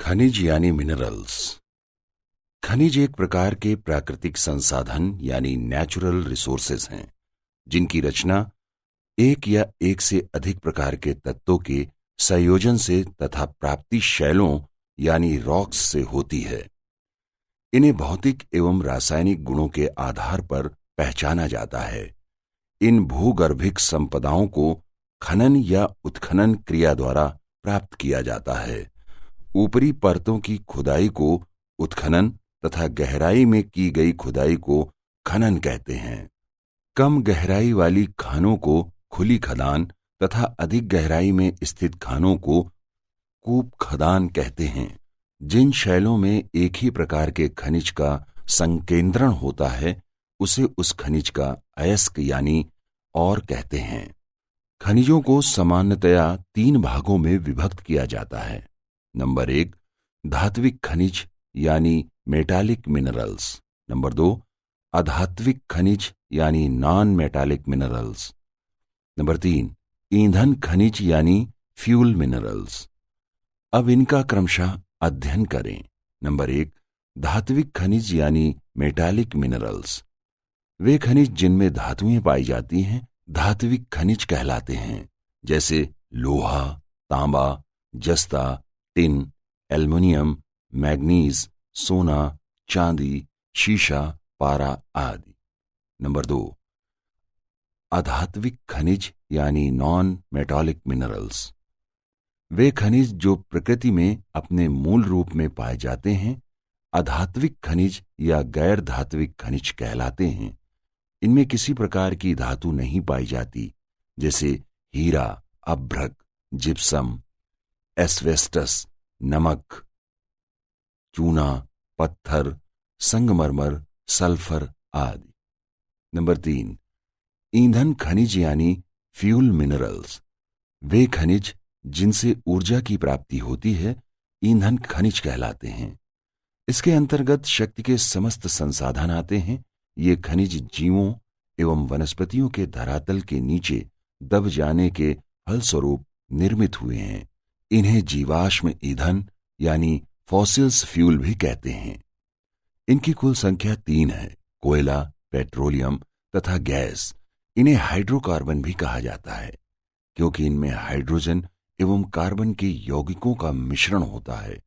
खनिज यानी मिनरल्स। खनिज एक प्रकार के प्राकृतिक संसाधन यानी नेचुरल रिसोर्सेज हैं, जिनकी रचना एक या एक से अधिक प्रकार के तत्वों के संयोजन से तथा प्राप्ति शैलों यानी रॉक्स से होती है। इन्हें भौतिक एवं रासायनिक गुणों के आधार पर पहचाना जाता है। इन भूगर्भिक संपदाओं को खनन या उत्खनन क्रिया द्वारा प्राप्त किया जाता है। ऊपरी परतों की खुदाई को उत्खनन तथा गहराई में की गई खुदाई को खनन कहते हैं। कम गहराई वाली खानों को खुली खदान तथा अधिक गहराई में स्थित खानों को कूप खदान कहते हैं। जिन शैलों में एक ही प्रकार के खनिज का संकेंद्रण होता है, उसे उस खनिज का अयस्क यानी और कहते हैं। खनिजों को सामान्यतया 3 भागों में विभक्त किया जाता है। नंबर 1, धात्विक खनिज यानी मेटालिक मिनरल्स। नंबर 2, अधात्विक खनिज यानी नॉन मेटालिक मिनरल्स। नंबर 3, ईंधन खनिज यानी फ्यूल मिनरल्स। अब इनका क्रमशः अध्ययन करें। नंबर 1, धात्विक खनिज यानी मेटालिक मिनरल्स। वे खनिज जिनमें धातुएं पाई जाती हैं धात्विक खनिज कहलाते हैं, जैसे लोहा, तांबा, जस्ता, टिन, एल्युमिनियम, मैग्नीज, सोना, चांदी, शीशा, पारा आदि। नंबर 2, अधात्विक खनिज यानी नॉन मेटालिक मिनरल्स। वे खनिज जो प्रकृति में अपने मूल रूप में पाए जाते हैं अधात्विक खनिज या गैर धात्विक खनिज कहलाते हैं। इनमें किसी प्रकार की धातु नहीं पाई जाती, जैसे हीरा, अभ्रक, जिप्सम, एस्बेस्टस, नमक, चूना, पत्थर, संगमरमर, सल्फर आदि। नंबर 3, ईंधन खनिज यानी फ्यूल मिनरल्स। वे खनिज जिनसे ऊर्जा की प्राप्ति होती है ईंधन खनिज कहलाते हैं। इसके अंतर्गत शक्ति के समस्त संसाधन आते हैं। ये खनिज जीवों एवं वनस्पतियों के धरातल के नीचे दब जाने के फलस्वरूप निर्मित हुए हैं। इन्हें जीवाश्म ईंधन यानी फॉसिल्स फ्यूल भी कहते हैं। इनकी कुल संख्या 3 है: कोयला, पेट्रोलियम तथा गैस। इन्हें हाइड्रोकार्बन भी कहा जाता है, क्योंकि इनमें हाइड्रोजन एवं कार्बन के यौगिकों का मिश्रण होता है।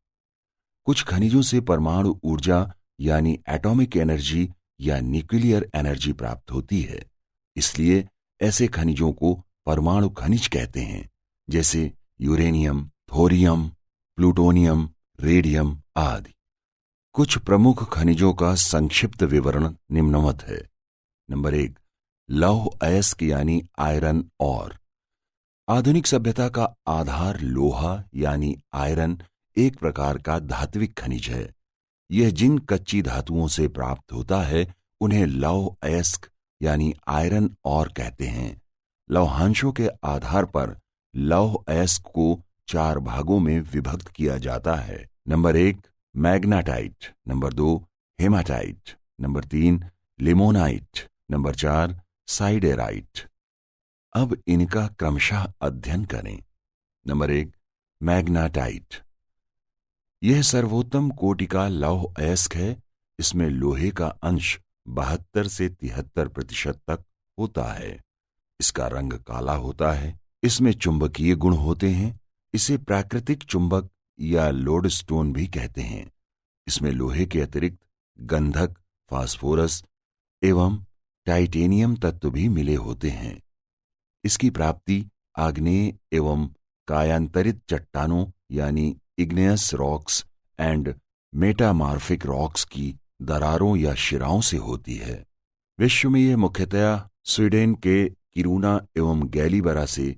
कुछ खनिजों से परमाणु ऊर्जा यानी एटॉमिक एनर्जी या न्यूक्लियर एनर्जी प्राप्त होती है। इसलिए ऐसे खनिजों को परमाणु खनिज कहते हैं, जैसे यूरेनियम, थोरियम, प्लूटोनियम, रेडियम आदि। कुछ प्रमुख खनिजों का संक्षिप्त विवरण निम्नवत है। नंबर 1, लौह अयस्क यानी आयरन और। आधुनिक सभ्यता का आधार लोहा यानी आयरन एक प्रकार का धात्विक खनिज है। यह जिन कच्ची धातुओं से प्राप्त होता है उन्हें लौह अयस्क यानी आयरन और कहते हैं। लौहांशों के आधार पर लौह अयस्क को 4 भागों में विभक्त किया जाता है। Number 1, magnetite. Number 2, haematite. Number 3, limonite. Number 4, साइडेराइट। अब इनका क्रमशः अध्ययन करें। Number 1, magnetite. यह सर्वोत्तम कोटि का लौह अयस्क है। इसमें लोहे का अंश 72 से 73% तक होता है। इसका रंग काला होता है। इसमें चुंबकीय गुण होते हैं। इसे प्राकृतिक चुंबक या लोडस्टोन भी कहते हैं। इसमें लोहे के अतिरिक्त गंधक, फास्फोरस एवं टाइटेनियम तत्व भी मिले होते हैं। इसकी प्राप्ति आग्नेय एवं कायांतरित चट्टानों यानी इग्नेयस रॉक्स एंड मेटामार्फिक रॉक्स की दरारों या शिराओं से होती है। विश्व में यह मुख्यतया स्वीडन के किरूना एवं गैलीबरा से,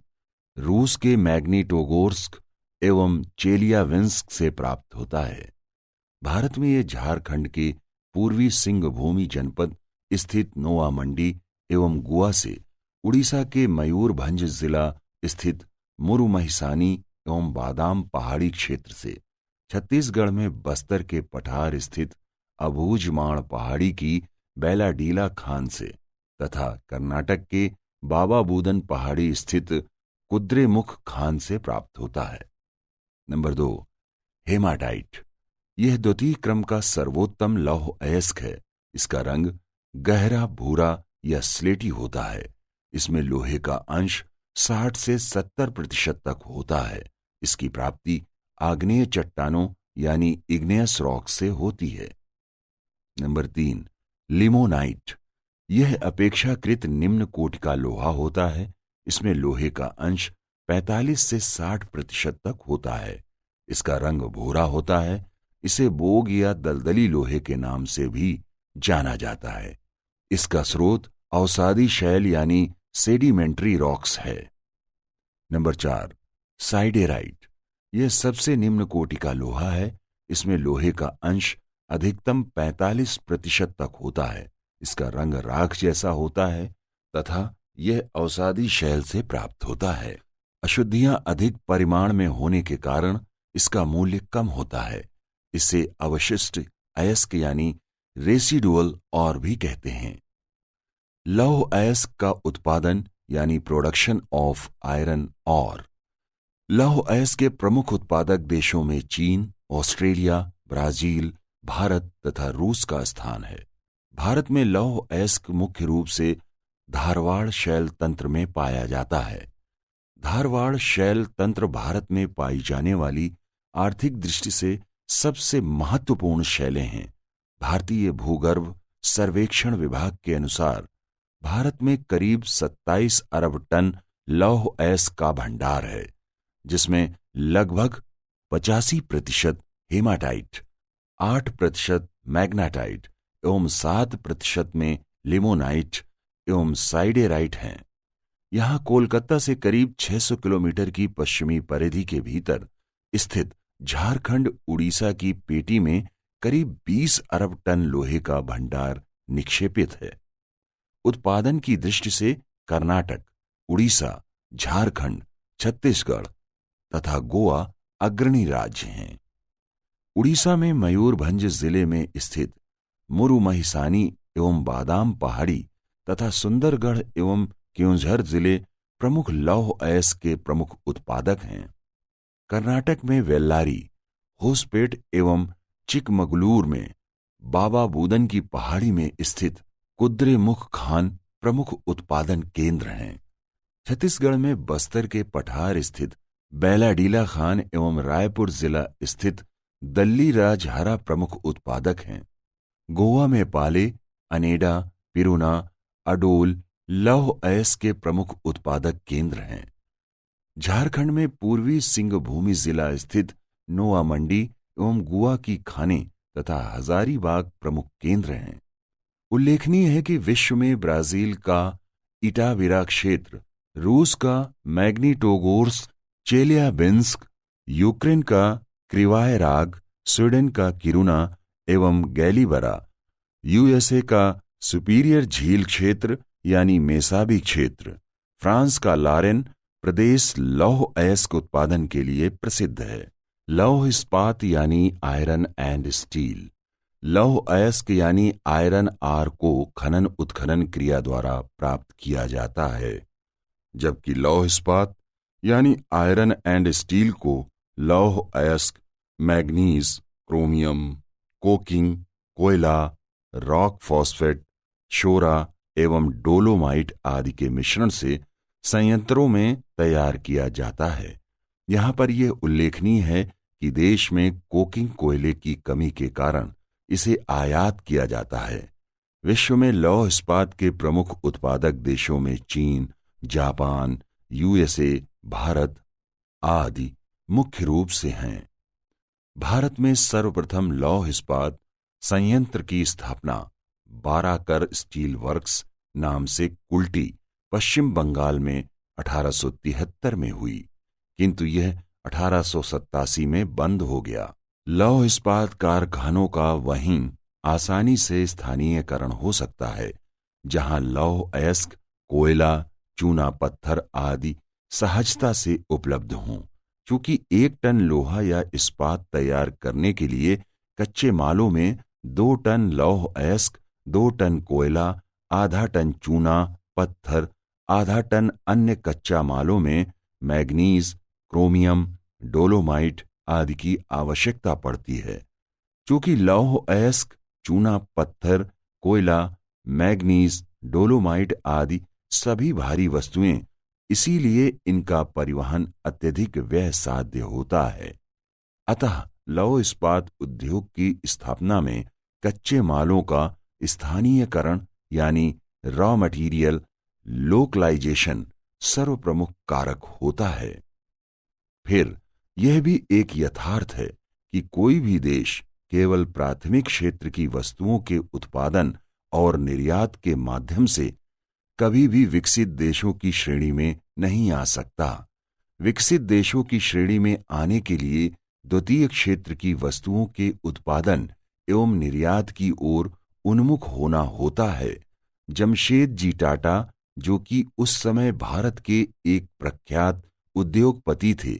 रूस के मैग्निटोगोर्स्क एवं चेलियाविंस्क से प्राप्त होता है। भारत में यह झारखंड के पूर्वी सिंहभूमि जनपद स्थित नोआ मंडी एवं गोवा से, उड़ीसा के मयूरभंज जिला स्थित मुरुमहिसानी एवं बादाम पहाड़ी क्षेत्र से, छत्तीसगढ़ में बस्तर के पठार स्थित अबूझमाड़ पहाड़ी की बैलाडीला खान से तथा कर्नाटक के बाबा बूदन पहाड़ी स्थित कुद्रेमुख खान से प्राप्त होता है। Number 2, haematite. यह द्वितीय क्रम का सर्वोत्तम लौह अयस्क है। इसका रंग गहरा भूरा या स्लेटी होता है। इसमें लोहे का अंश 60 से 70% तक होता है। इसकी प्राप्ति आग्नेय चट्टानों यानी इग्नेयस रॉक से होती है। Number 3, limonite. यह अपेक्षाकृत निम्न कोटि का लोहा होता है। इसमें लोहे का अंश 45 से 60% तक होता है। इसका रंग भूरा होता है। इसे बोग या दलदली लोहे के नाम से भी जाना जाता है। इसका स्रोत अवसादी शैल यानी सेडिमेंट्री रॉक्स है। नंबर 4, साइडेराइट। यह सबसे निम्न कोटि का लोहा है। इसमें लोहे का अंश अधिकतम 45% तक होता है। इसका रंग राख जैसा होता है तथा यह अवसादी शैल से प्राप्त होता है। अशुद्धियां अधिक परिमाण में होने के कारण इसका मूल्य कम होता है। इसे अवशिष्ट अयस्क यानी रेसिडुअल और भी कहते हैं। लौह अयस्क का उत्पादन यानी प्रोडक्शन ऑफ आयरन और। लौह अयस्क के प्रमुख उत्पादक देशों में चीन, ऑस्ट्रेलिया, ब्राजील, भारत तथा रूस का स्थान है। भारत में लौह अयस्क मुख्य रूप से धारवाड़ शैल तंत्र में पाया जाता है। धारवाड़ शैल तंत्र भारत में पाई जाने वाली आर्थिक दृष्टि से सबसे महत्वपूर्ण शैलें हैं। भारतीय भूगर्भ सर्वेक्षण विभाग के अनुसार भारत में करीब 27 अरब टन लौह अयस्क का भंडार है, जिसमें लगभग 85% हेमाटाइट, 8% मैग्नेटाइट एवं 7% में लिमोनाइट एवं साइडेराइट हैं। यहां कोलकाता से करीब 600 किलोमीटर की पश्चिमी परिधि के भीतर स्थित झारखंड उड़ीसा की पेटी में करीब 20 अरब टन लोहे का भंडार निक्षेपित है। उत्पादन की दृष्टि से कर्नाटक, उड़ीसा, झारखंड, छत्तीसगढ़ तथा गोवा अग्रणी राज्य हैं। उड़ीसा में मयूरभंज जिले में स्थित मुरुमहिसानी एवं बादाम पहाड़ी तथा सुंदरगढ़ एवं क्योंझर जिले प्रमुख लौह अयस्क के प्रमुख उत्पादक हैं। कर्नाटक में वेल्लारी, होसपेट एवं चिकमगलूर में बाबा बूदन की पहाड़ी में स्थित कुद्रेमुख खान प्रमुख उत्पादन केंद्र हैं। छत्तीसगढ़ में बस्तर के पठार स्थित बैलाडीला खान एवं रायपुर जिला स्थित दल्ली राजहरा प्रमुख उत्पादक हैं। गोवा में पाले, अनेडा, पिरुना, अडोल लौह अयस्क के प्रमुख उत्पादक केंद्र हैं। झारखंड में पूर्वी सिंहभूमि जिला स्थित नोआ मंडी एवं गुआ की खानें तथा हजारीबाग प्रमुख केंद्र हैं। उल्लेखनीय है कि विश्व में ब्राजील का इटाविरा क्षेत्र, रूस का मैग्निटोगोर्स्क, चेलियाबिंस्क, यूक्रेन का क्रिवाय राग, स्वीडन का किरुना एवं गैलीबरा, यूएसए का सुपीरियर झील क्षेत्र यानी मेसाबी क्षेत्र, फ्रांस का लारेन प्रदेश लौह अयस्क उत्पादन के लिए प्रसिद्ध है। लौह इस्पात यानी आयरन एंड स्टील। लौह अयस्क यानी आयरन आर को खनन उत्खनन क्रिया द्वारा प्राप्त किया जाता है, जबकि लौह इस्पात यानी आयरन एंड स्टील को लौह अयस्क मैग्नीज, क्रोमियम, कोकिंग, कोयला, रॉक फॉस्फेट, शोरा एवं डोलोमाइट आदि के मिश्रण से संयंत्रों में तैयार किया जाता है। यहाँ पर यह उल्लेखनीय है कि देश में कोकिंग कोयले की कमी के कारण इसे आयात किया जाता है। विश्व में लौह इस्पात के प्रमुख उत्पादक देशों में चीन, जापान, यूएसए, भारत आदि मुख्य रूप से हैं। भारत में सर्वप्रथम लौह इस्पात संयंत्र की स्थापना बाराकर स्टील वर्क्स नाम से कुल्टी, पश्चिम बंगाल में 1873 में हुई, किंतु यह 1887 में बंद हो गया। लौह इस्पात कारखानों का वहीं आसानी से स्थानीयकरण हो सकता है जहां लौह अयस्क, कोयला, चूना पत्थर आदि सहजता से उपलब्ध हों। चूंकि 1 टन लोहा या इस्पात तैयार करने के लिए कच्चे मालों में 2 टन लौह अयस्क, 2 टन कोयला, आधा टन चूना पत्थर, आधा टन अन्य कच्चा मालों में मैग्नीज, क्रोमियम, डोलोमाइट आदि की आवश्यकता पड़ती है। चूंकि लौह अयस्क, चूना पत्थर, कोयला, मैग्नीज, डोलोमाइट आदि सभी भारी वस्तुएं, इसीलिए इनका परिवहन अत्यधिक व्यय साध्य होता है। अतः लौह इस्पात उद्योग की स्थापना में कच्चे मालों का स्थानीयकरण यानी रॉ मटेरियल लोकलाइजेशन सर्वप्रमुख कारक होता है। फिर यह भी एक यथार्थ है कि कोई भी देश केवल प्राथमिक क्षेत्र की वस्तुओं के उत्पादन और निर्यात के माध्यम से कभी भी विकसित देशों की श्रेणी में नहीं आ सकता। विकसित देशों की श्रेणी में आने के लिए द्वितीय क्षेत्र की वस्तुओं के उत्पादन एवं निर्यात की ओर उन्मुख होना होता है। जमशेद जी टाटा, जो कि उस समय भारत के एक प्रख्यात उद्योगपति थे,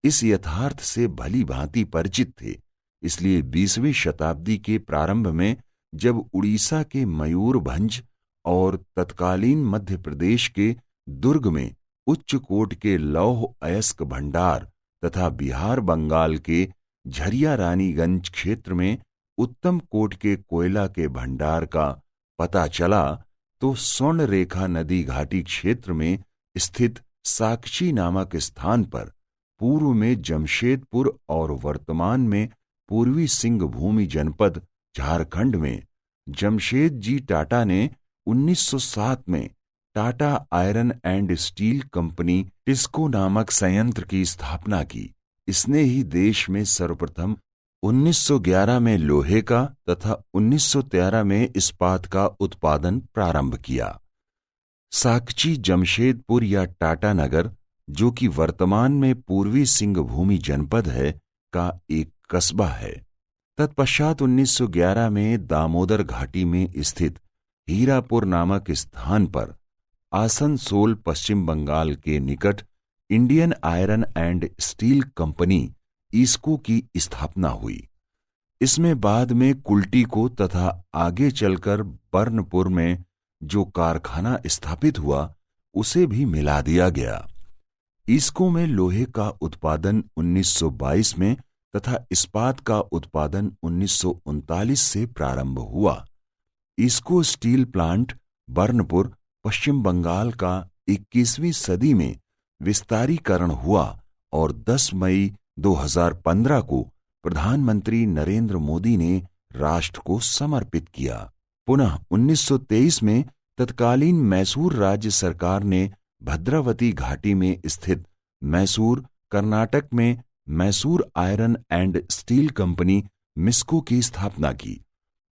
इस यथार्थ से भली भांति परिचित थे। इसलिए 20वीं शताब्दी के प्रारंभ में जब उड़ीसा के मयूरभंज और तत्कालीन मध्य प्रदेश के दुर्ग में उच्च कोट के लौह अयस्क भंडार तथा बिहार बंगाल के झरिया रानीगंज क्षेत्र में उत्तम कोट के कोयला के भंडार का पता चला, तो स्वर्ण रेखा नदी घाटी क्षेत्र में स्थित साकची नामक स्थान पर पूर्व में जमशेदपुर और वर्तमान में पूर्वी सिंहभूमि जनपद झारखंड में जमशेद जी टाटा ने 1907 में Tata iron and Steel company TISCO नामक संयंत्र की स्थापना की। इसने ही देश में सर्वप्रथम 1911 में लोहे का तथा 1913 में इस्पात का उत्पादन प्रारंभ किया। साकची जमशेदपुर या टाटा नगर, जो कि वर्तमान में पूर्वी सिंहभूमि जनपद है, का एक कस्बा है। तत्पश्चात 1911 में दामोदर घाटी में स्थित हीरापुर नामक स्थान पर आसनसोल पश्चिम बंगाल के निकट Indian Iron and Steel Company IISCO की स्थापना हुई। इसमें बाद में कुल्टी को तथा आगे चलकर बर्नपुर में जो कारखाना स्थापित हुआ उसे भी मिला दिया गया। ईस्को में लोहे का उत्पादन 1922 में तथा इस्पात का उत्पादन 1939 से प्रारंभ हुआ। ईस्को स्टील प्लांट बर्नपुर पश्चिम बंगाल का 21वीं सदी में विस्तारीकरण हुआ और 10 मई 2015 को प्रधानमंत्री नरेंद्र मोदी ने राष्ट्र को समर्पित किया। पुनः 1923 में तत्कालीन मैसूर राज्य सरकार ने भद्रावती घाटी में स्थित मैसूर, कर्नाटक में Mysore Iron and Steel Company MISCO की स्थापना की।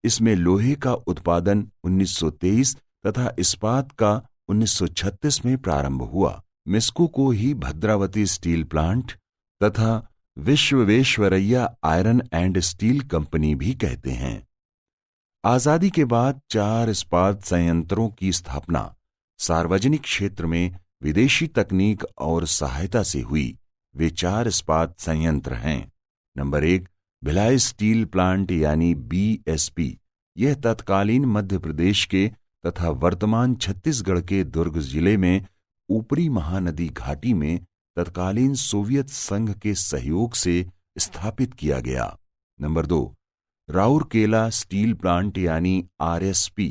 इसमें लोहे का उत्पादन 1923 तथा इस्पात का 1936 में प्रारंभ हुआ। मिस्को को ही भद्रावती स्टील प्लांट तथा Visvesvaraya iron and Steel company भी कहते हैं। आजादी के बाद 4 इस्पात संयंत्रों की स्थापना सार्वजनिक क्षेत्र में विदेशी तकनीक और सहायता से हुई। वे 4 इस्पात संयंत्र हैं। नंबर 1, भिलाई स्टील प्लांट यानी BSP। यह तत्कालीन मध्य प्रदेश के तथा वर्तमान छत्तीसगढ़ के दुर्ग जिले में ऊपरी महानदी घाटी में तत्कालीन सोवियत संघ के सहयोग से स्थापित किया गया। नंबर 2, राउरकेला स्टील प्लांट यानी RSP।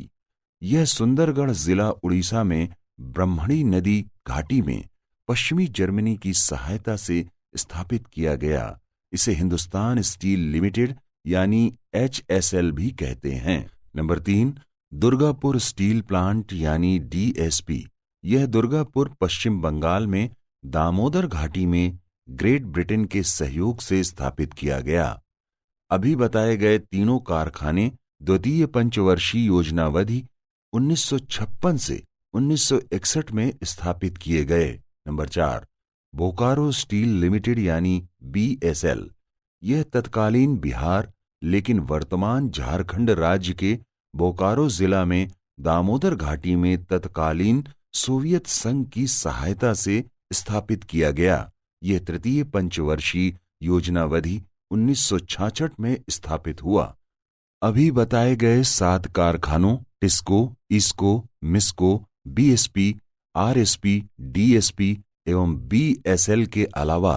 यह सुंदरगढ़ जिला उड़ीसा में ब्रह्मणी नदी घाटी में पश्चिमी जर्मनी की सहायता से स्थापित किया गया। इसे हिंदुस्तान स्टील लिमिटेड यानी HSL भी कहते हैं। नंबर 3, दुर्गापुर स्टील प्लांट यानी DSP। यह दुर्गापुर पश्चिम बंगाल में दामोदर घाटी में ग्रेट ब्रिटेन के सहयोग से स्थापित किया गया। अभी बताए गए तीनों कारखाने द्वितीय पंचवर्षीय योजनावधि 1956 से 1961 में स्थापित किए गए। नंबर 4, बोकारो स्टील लिमिटेड यानी BSL। यह तत्कालीन बिहार लेकिन वर्तमान झारखंड राज्य के बोकारो जिला में दामोदर घाटी में तत्कालीन सोवियत संघ की सहायता से स्थापित किया गया। यह तृतीय पंचवर्षीय योजनावधि 1966 में स्थापित हुआ। अभी बताए गए 7 कारखानों टिस्को, ईस्को, मिस्को, BSP, RSP, DSP एवं BSL के अलावा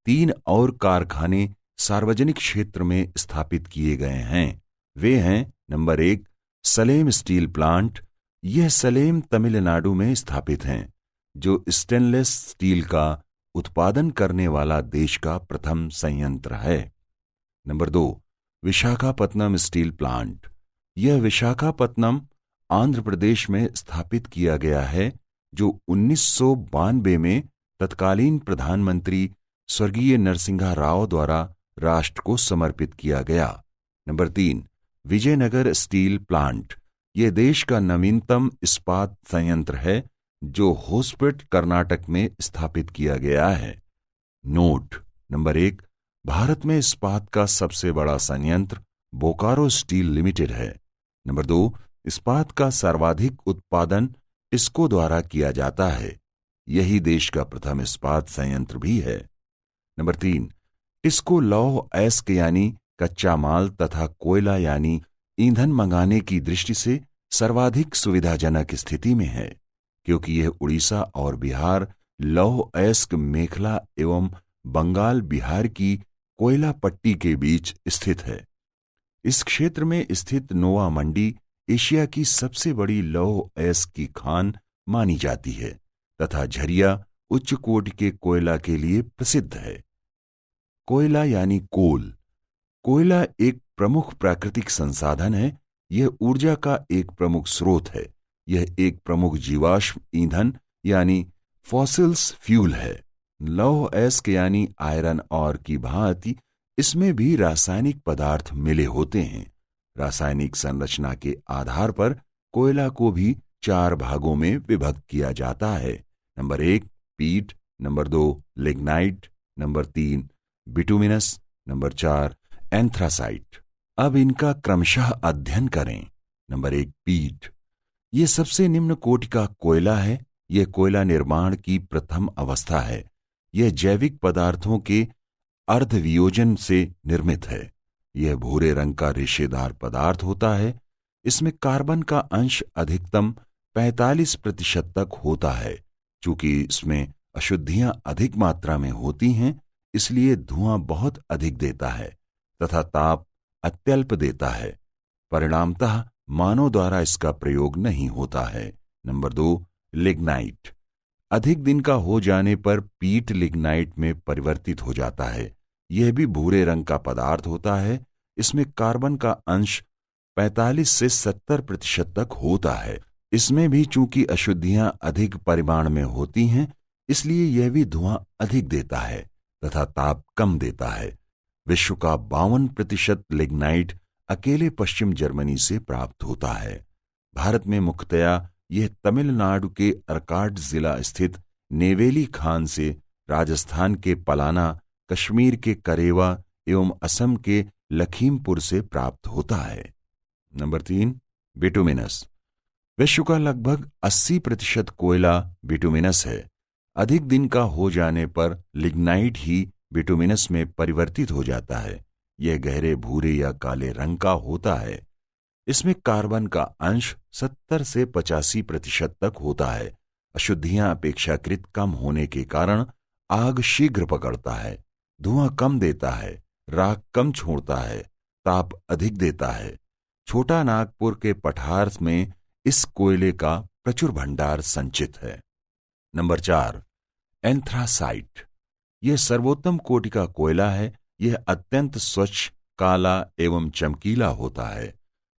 3 और कारखाने सार्वजनिक क्षेत्र में स्थापित किए गए हैं। वे हैं नंबर 1 सलेम स्टील प्लांट। यह सलेम तमिलनाडु में स्थापित हैं, जो स्टेनलेस स्टील का उत्पादन करने वाला देश का प्रथम संयंत्र है। Number 2 Visakhapatnam steel plant. यह विशाखापत्तनम आंध्र प्रदेश में स्थापित किया गया है, जो 1992 में तत्कालीन प्रधानमंत्री स्वर्गीय नरसिंहा राव द्वारा राष्ट्र को समर्पित किया गया। Number 3 Vijayanagar steel plant. यह देश का नवीनतम इस्पात संयंत्र है, जो होसपेट कर्नाटक में स्थापित किया गया है। नोट नंबर 1 भारत में इस्पात का सबसे बड़ा संयंत्र बोकारो स्टील लिमिटेड है। नंबर 2 इस्पात का सर्वाधिक उत्पादन इस्को द्वारा किया जाता है। यही देश का प्रथम इस्पात संयंत्र भी है। नंबर 3 इस्को लौह अयस्क यानी कच्चा माल तथा कोयला यानी ईंधन मंगाने की दृष्टि से सर्वाधिक सुविधाजनक स्थिति में है, क्योंकि यह उड़ीसा और बिहार लौह अयस्क मेखला एवं बंगाल बिहार की कोयला पट्टी के बीच स्थित है। इस क्षेत्र में स्थित नोवा मंडी एशिया की सबसे बड़ी लौह अयस्क की खान मानी जाती है तथा झरिया उच्च कोटि के कोयला के लिए प्रसिद्ध है। कोयला यानी कोल। कोयला एक प्रमुख प्राकृतिक संसाधन है। यह ऊर्जा का एक प्रमुख स्रोत है। यह एक प्रमुख जीवाश्म ईंधन यानी फॉसिल्स फ्यूल है। लौह अयस्क यानी आयरन और की भांति इसमें भी रासायनिक पदार्थ मिले होते हैं। रासायनिक संरचना के आधार पर कोयला को भी 4 भागों में विभक्त किया जाता है। नंबर 1 पीट, number 2 lignite, number 3 bituminous, number 4 anthracite. अब इनका क्रमशः अध्ययन करें। नंबर 1 पीट। यह सबसे निम्न कोटि का कोयला है। यह कोयला निर्माण की प्रथम अवस्था है। यह जैविक पदार्थों के अर्धवियोजन से निर्मित है। यह भूरे रंग का रेशेदार पदार्थ होता है। इसमें कार्बन का अंश अधिकतम 45% तक होता है। चूंकि इसमें अशुद्धियां अधिक मात्रा में होती हैं, इसलिए धुआं बहुत अधिक देता है तथा ताप अत्यल्प देता है। परिणामतः मानव द्वारा इसका प्रयोग नहीं होता है। Number 2 lignite. अधिक दिन का हो जाने पर पीट लिग्नाइट में परिवर्तित हो जाता है। यह भी भूरे रंग का पदार्थ होता है। इसमें कार्बन का अंश 45 से 70% तक होता है। इसमें भी चूंकि अशुद्धियां अधिक परिमाण में होती हैं, इसलिए यह भी धुआं अधिक देता है तथा ताप कम देता है। विश्व का 52% लिग्नाइट अकेले पश्चिम जर्मनी से प्राप्त होता है। भारत में मुख्यतया यह तमिलनाडु के अर्काड जिला स्थित नेवेली खान से, राजस्थान के पलाना, कश्मीर के करेवा एवं असम के लखीमपुर से प्राप्त होता है। Number 3 bituminous. विश्व का लगभग 80% कोयला बिटुमिनस है। अधिक दिन का हो जाने पर लिग्नाइट ही बिटुमिनस में परिवर्तित हो जाता है। यह गहरे भूरे या काले रंग का होता है। इसमें कार्बन का अंश 70 से 85% तक होता है। अशुद्धियां अपेक्षाकृत कम होने के कारण आग शीघ्र पकड़ता है, धुआं कम देता है, राख कम छोड़ता है, ताप अधिक देता है। छोटा नागपुर के पठार में इस कोयले का प्रचुर भंडार संचित है। Number 4 anthracite. यह सर्वोत्तम कोटि का कोयला है। यह अत्यंत स्वच्छ, काला एवं चमकीला होता है।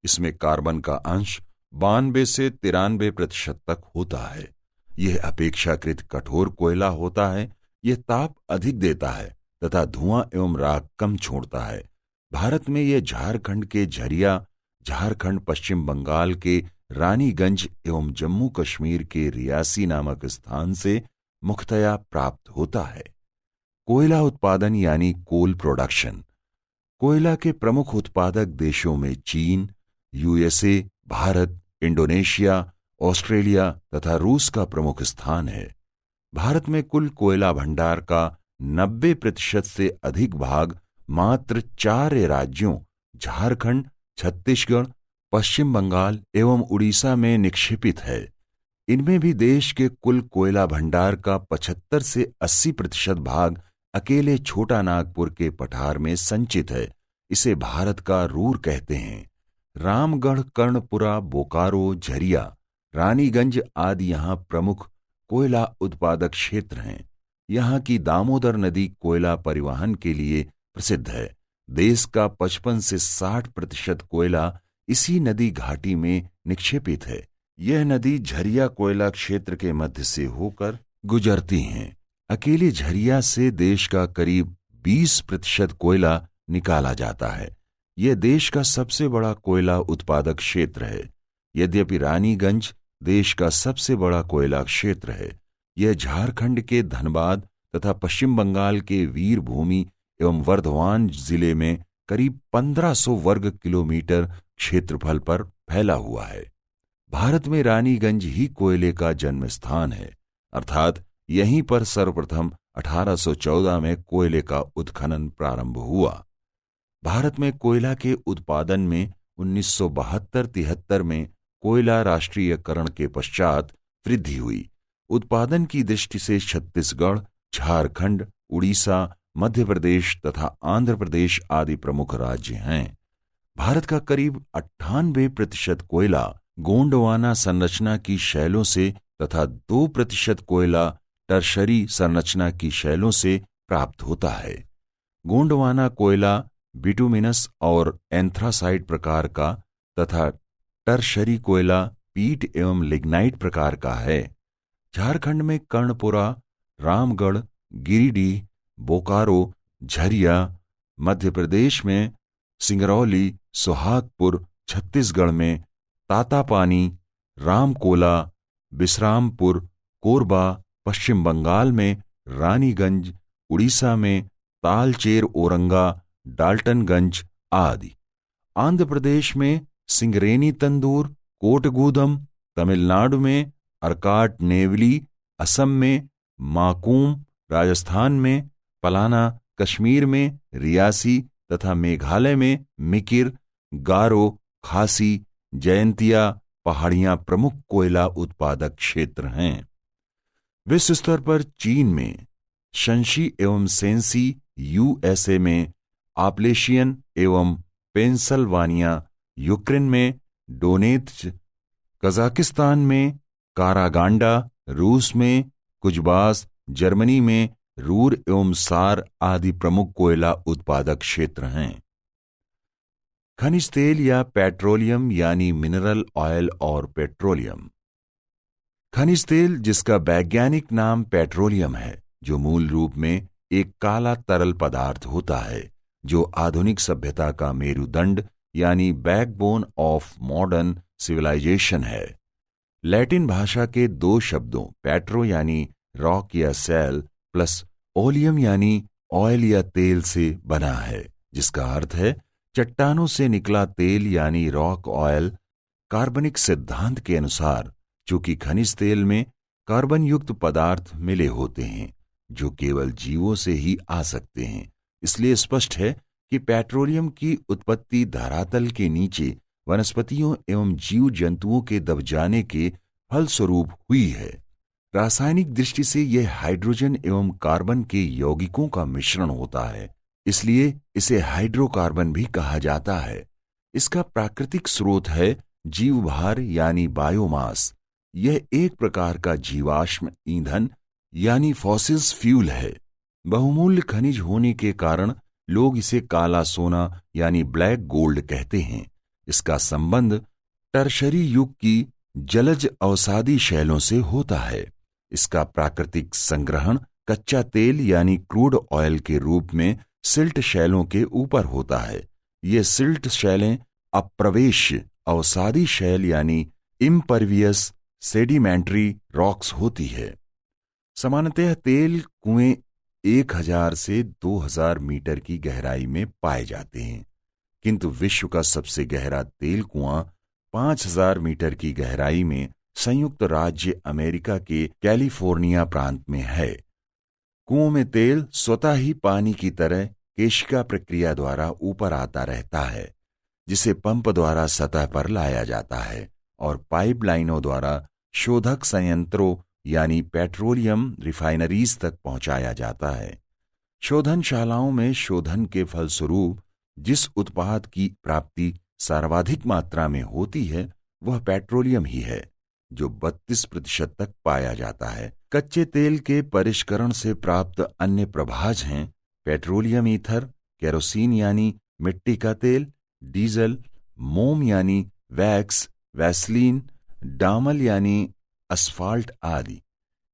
इसमें कार्बन का अंश 92 से 93% तक होता है। यह अपेक्षाकृत कठोर कोयला होता है। यह ताप अधिक देता है तथा धुआं एवं राख कम छोड़ता है। भारत में यह झारखंड के झरिया, झारखंड, पश्चिम बंगाल के रानीगंज एवं जम्मू कश्मीर के रियासी नामक स्थान से मुख्यतया प्राप्त होता है। कोयला उत्पादन यानी कोल प्रोडक्शन। कोयला के प्रमुख उत्पादक देशों में चीन, यूएसए, भारत, इंडोनेशिया, ऑस्ट्रेलिया तथा रूस का प्रमुख स्थान है। भारत में कुल कोयला भंडार का 90% से अधिक भाग मात्र 4 राज्यों झारखंड, छत्तीसगढ़, पश्चिम बंगाल एवं उड़ीसा में निक्षेपित है। इनमें भी देश के कुल कोयला भंडार का 75 से 80% भाग अकेले छोटा नागपुर के पठार में संचित है। इसे भारत का रूर कहते हैं। रामगढ़, कर्णपुरा, बोकारो, झरिया, रानीगंज आदि यहाँ प्रमुख कोयला उत्पादक क्षेत्र हैं। यहाँ की दामोदर नदी कोयला परिवहन के लिए प्रसिद्ध है। देश का 55 से 60% कोयला इसी नदी घाटी में निक्षेपित है। यह नदी झरिया कोयला क्षेत्र के मध्य से होकर गुजरती हैं। अकेले झरिया से देश का करीब 20% कोयला निकाला जाता है। यह देश का सबसे बड़ा कोयला उत्पादक क्षेत्र है। यद्यपि रानीगंज देश का सबसे बड़ा कोयला क्षेत्र है, यह झारखंड के धनबाद तथा पश्चिम बंगाल के वीरभूमि एवं वर्धमान जिले में करीब 1500 वर्ग किलोमीटर क्षेत्रफल पर फैला हुआ है। भारत में रानीगंज ही कोयले का जन्म स्थान है, अर्थात यहीं पर सर्वप्रथम 1814 में कोयले का उत्खनन प्रारंभ हुआ। भारत में कोयला के उत्पादन में 1972-73 में कोयला राष्ट्रीयकरण के पश्चात वृद्धि हुई। उत्पादन की दृष्टि से छत्तीसगढ़, झारखंड, उड़ीसा, मध्य प्रदेश तथा आंध्र प्रदेश आदि प्रमुख राज्य हैं। भारत का करीब 98% कोयला गोंडवाना संरचना की शैलों से तथा 2% कोयला टर्शरी संरचना की शैलों से प्राप्त होता है। गोंडवाना कोयला बिटुमिनस और एंथ्रासाइट प्रकार का तथा टर्शरी कोयला पीट एवं लिग्नाइट प्रकार का है। झारखंड में कर्णपुरा, रामगढ़, गिरिडीह, बोकारो, झरिया, मध्य प्रदेश में सिंगरौली, सोहागपुर, छत्तीसगढ़ में तातापानी, रामकोला, बिश्रामपुर, कोरबा, पश्चिम बंगाल में रानीगंज, उड़ीसा में तालचेर, औरंगा, डाल्टनगंज आदि, आंध्र प्रदेश में सिंगरेनी तंदूर, कोटगूदम, तमिलनाडु में अरकाट नेवली, असम में माकूम, राजस्थान में पलाना, कश्मीर में रियासी तथा मेघालय में मिकिर, गारो, खासी, जयंतिया पहाड़ियां प्रमुख कोयला उत्पादक क्षेत्र हैं। विश्व स्तर पर चीन में शंशी एवं सेंसी, यूएसए में आपलेशियन एवं पेंसिल्वानिया, यूक्रेन में डोनेत्स, कजाकिस्तान में कारागांडा, रूस में कुजबास, जर्मनी में रूर एवं सार आदि प्रमुख कोयला उत्पादक क्षेत्र हैं। खनिज तेल या पेट्रोलियम यानी मिनरल ऑयल और पेट्रोलियम। खनिज तेल, जिसका वैज्ञानिक नाम पेट्रोलियम है, जो मूल रूप में एक काला तरल पदार्थ होता है, जो आधुनिक सभ्यता का मेरुदंड यानी बैकबोन ऑफ मॉडर्न सिविलाइजेशन है। लैटिन भाषा के 2 शब्दों पेट्रो यानी रॉक या सेल प्लस ओलियम यानी ऑयल या तेल से बना है, जिसका अर्थ है चट्टानों से निकला तेल यानी रॉक ऑयल। कार्बनिक सिद्धांत के अनुसार चूंकि खनिज तेल में कार्बन युक्त पदार्थ मिले होते हैं जो केवल जीवों से ही आ सकते हैं, इसलिए स्पष्ट है कि पेट्रोलियम की उत्पत्ति धरातल के नीचे वनस्पतियों एवं जीव जंतुओं के दब जाने के फलस्वरूप हुई है। रासायनिक दृष्टि से यह हाइड्रोजन एवं कार्बन के यौगिकों का मिश्रण होता है, इसलिए इसे हाइड्रोकार्बन भी कहा जाता है। इसका प्राकृतिक स्रोत है जीवभार यानी बायोमास। यह एक प्रकार का जीवाश्म ईंधन यानी फॉसिल्स फ्यूल है। बहुमूल्य खनिज होने के कारण लोग इसे काला सोना यानी ब्लैक गोल्ड कहते हैं। इसका संबंध टर्शरी युग की जलज अवसादी शैलों से होता है। इसका प्राकृतिक संग्रहण कच्चा तेल यानी क्रूड ऑयल के रूप में सिल्ट शैलों के ऊपर होता है। ये सिल्ट शैलें अप्रवेश्य अवसादी शैल यानी इम्परवियस सेडिमेंट्री रॉक्स होती है। सामान्यतः तेल कुएं 1000 से 2000 मीटर की गहराई में पाए जाते हैं, किंतु विश्व का सबसे गहरा तेल कुआं 5000 मीटर की गहराई में संयुक्त राज्य अमेरिका के कैलिफोर्निया प्रांत में है। कुओं में तेल स्वतः ही पानी की तरह केशिका प्रक्रिया द्वारा ऊपर आता रहता है, जिसे पंप द्वारा सतह पर लाया जाता है और पाइपलाइनों द्वारा शोधक संयंत्रों यानी पेट्रोलियम रिफाइनरीज तक पहुंचाया जाता है। शोधनशालाओं में शोधन के फलस्वरूप जिस उत्पाद की प्राप्ति सर्वाधिक मात्रा में होती है वह पेट्रोलियम ही है, जो 32% तक पाया जाता है। कच्चे तेल के परिष्करण से प्राप्त अन्य प्रभाज हैं पेट्रोलियम ईथर, केरोसिन यानी मिट्टी का तेल, डीजल, मोम यानी वैक्स, वैसलीन, डामल यानी असफाल्ट आदि।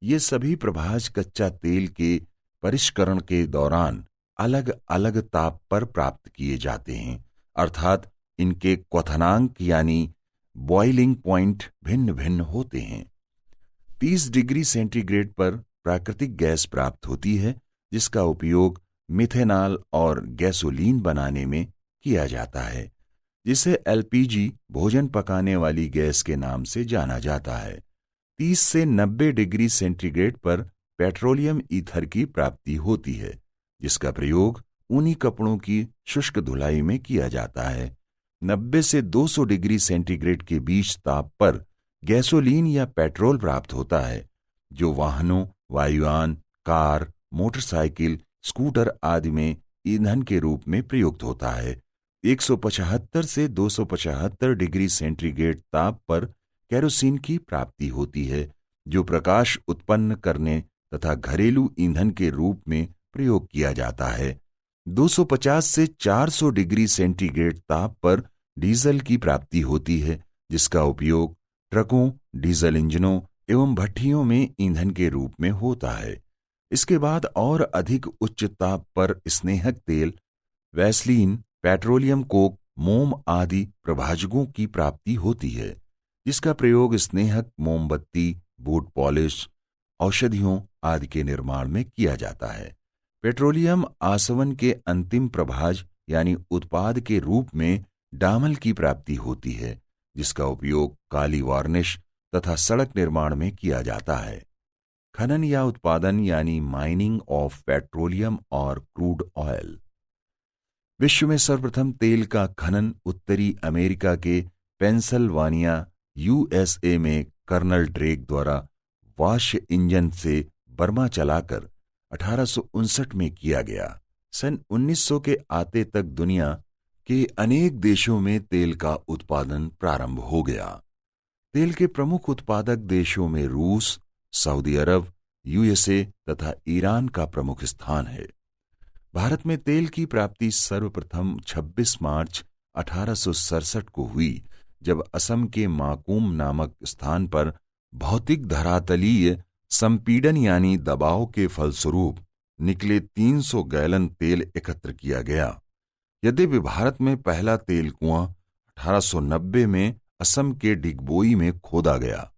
ये सभी प्रभाज कच्चा तेल के परिष्करण के दौरान अलग अलग ताप पर प्राप्त किए जाते हैं, अर्थात इनके क्वथनांक यानी बॉइलिंग पॉइंट भिन्न भिन्न होते हैं। 30 डिग्री सेंटीग्रेड पर प्राकृतिक गैस प्राप्त होती है, जिसका उपयोग मिथेनॉल और गैसोलीन बनाने में किया जाता है, जिसे एलपीजी भोजन पकाने वाली गैस के नाम से जाना जाता है। 30 से 90 डिग्री सेंटीग्रेड पर पेट्रोलियम ईथर की प्राप्ति होती है, जिसका प्रयोग ऊनी कपड़ों की शुष्क धुलाई में किया जाता है। 90 से 200 डिग्री सेंटीग्रेड के बीच ताप पर गैसोलीन या पेट्रोल प्राप्त होता है, जो वाहनों, वायुयान, कार, मोटरसाइकिल, स्कूटर आदि में ईंधन के रूप में प्रयुक्त होता है। 175 से 275 डिग्री सेंटीग्रेड ताप पर केरोसिन की प्राप्ति होती है, जो प्रकाश उत्पन्न करने तथा घरेलू ईंधन के रूप में प्रयोग किया जाता है। 250 से 400 डिग्री सेंटीग्रेड ताप पर डीजल की प्राप्ति होती है, जिसका उपयोग ट्रकों, डीजल इंजनों एवं भट्ठियों में ईंधन के रूप में होता है। इसके बाद और अधिक उच्च ताप पर स्नेहक तेल, वैसलीन, पेट्रोलियम कोक, मोम आदि प्रभाजकों की प्राप्ति होती है, जिसका प्रयोग स्नेहक मोमबत्ती, बूट पॉलिश, औषधियों आदि के निर्माण में किया जाता है। पेट्रोलियम आसवन के अंतिम प्रभाज यानी उत्पाद के रूप में डामल की प्राप्ति होती है, जिसका उपयोग काली वार्निश तथा सड़क निर्माण में किया जाता है। खनन या उत्पादन यानी माइनिंग ऑफ पेट्रोलियम और क्रूड ऑयल। विश्व में सर्वप्रथम तेल का खनन उत्तरी अमेरिका के पेंसिल्वानिया यूएसए में कर्नल ड्रेक द्वारा वाष्य इंजन से बर्मा चलाकर 1859 में किया गया। सन 1900 के आते तक दुनिया के अनेक देशों में तेल का उत्पादन प्रारंभ हो गया। तेल के प्रमुख उत्पादक देशों में रूस, सऊदी अरब, यूएसए तथा ईरान का प्रमुख स्थान है। भारत में तेल की प्राप्ति सर्वप्रथम 26 मार्च 1867 को हुई, जब असम के माकूम नामक स्थान पर भौतिक धरातलीय संपीड़न यानी दबाव के फलस्वरूप निकले 300 गैलन तेल एकत्र किया गया। यद्यपि भारत में पहला तेल कुआं 1890 में असम के डिगबोई में खोदा गया।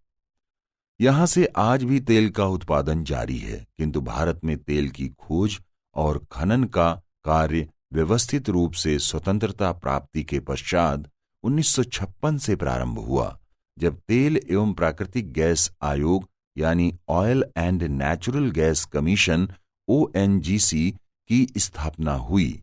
यहां से आज भी तेल का उत्पादन जारी है, किंतु भारत में तेल की खोज और खनन का कार्य व्यवस्थित रूप से स्वतंत्रता प्राप्ति के पश्चात 1956 से प्रारंभ हुआ, जब तेल एवं प्राकृतिक गैस आयोग यानी oil and natural gas commission ONGC की स्थापना हुई।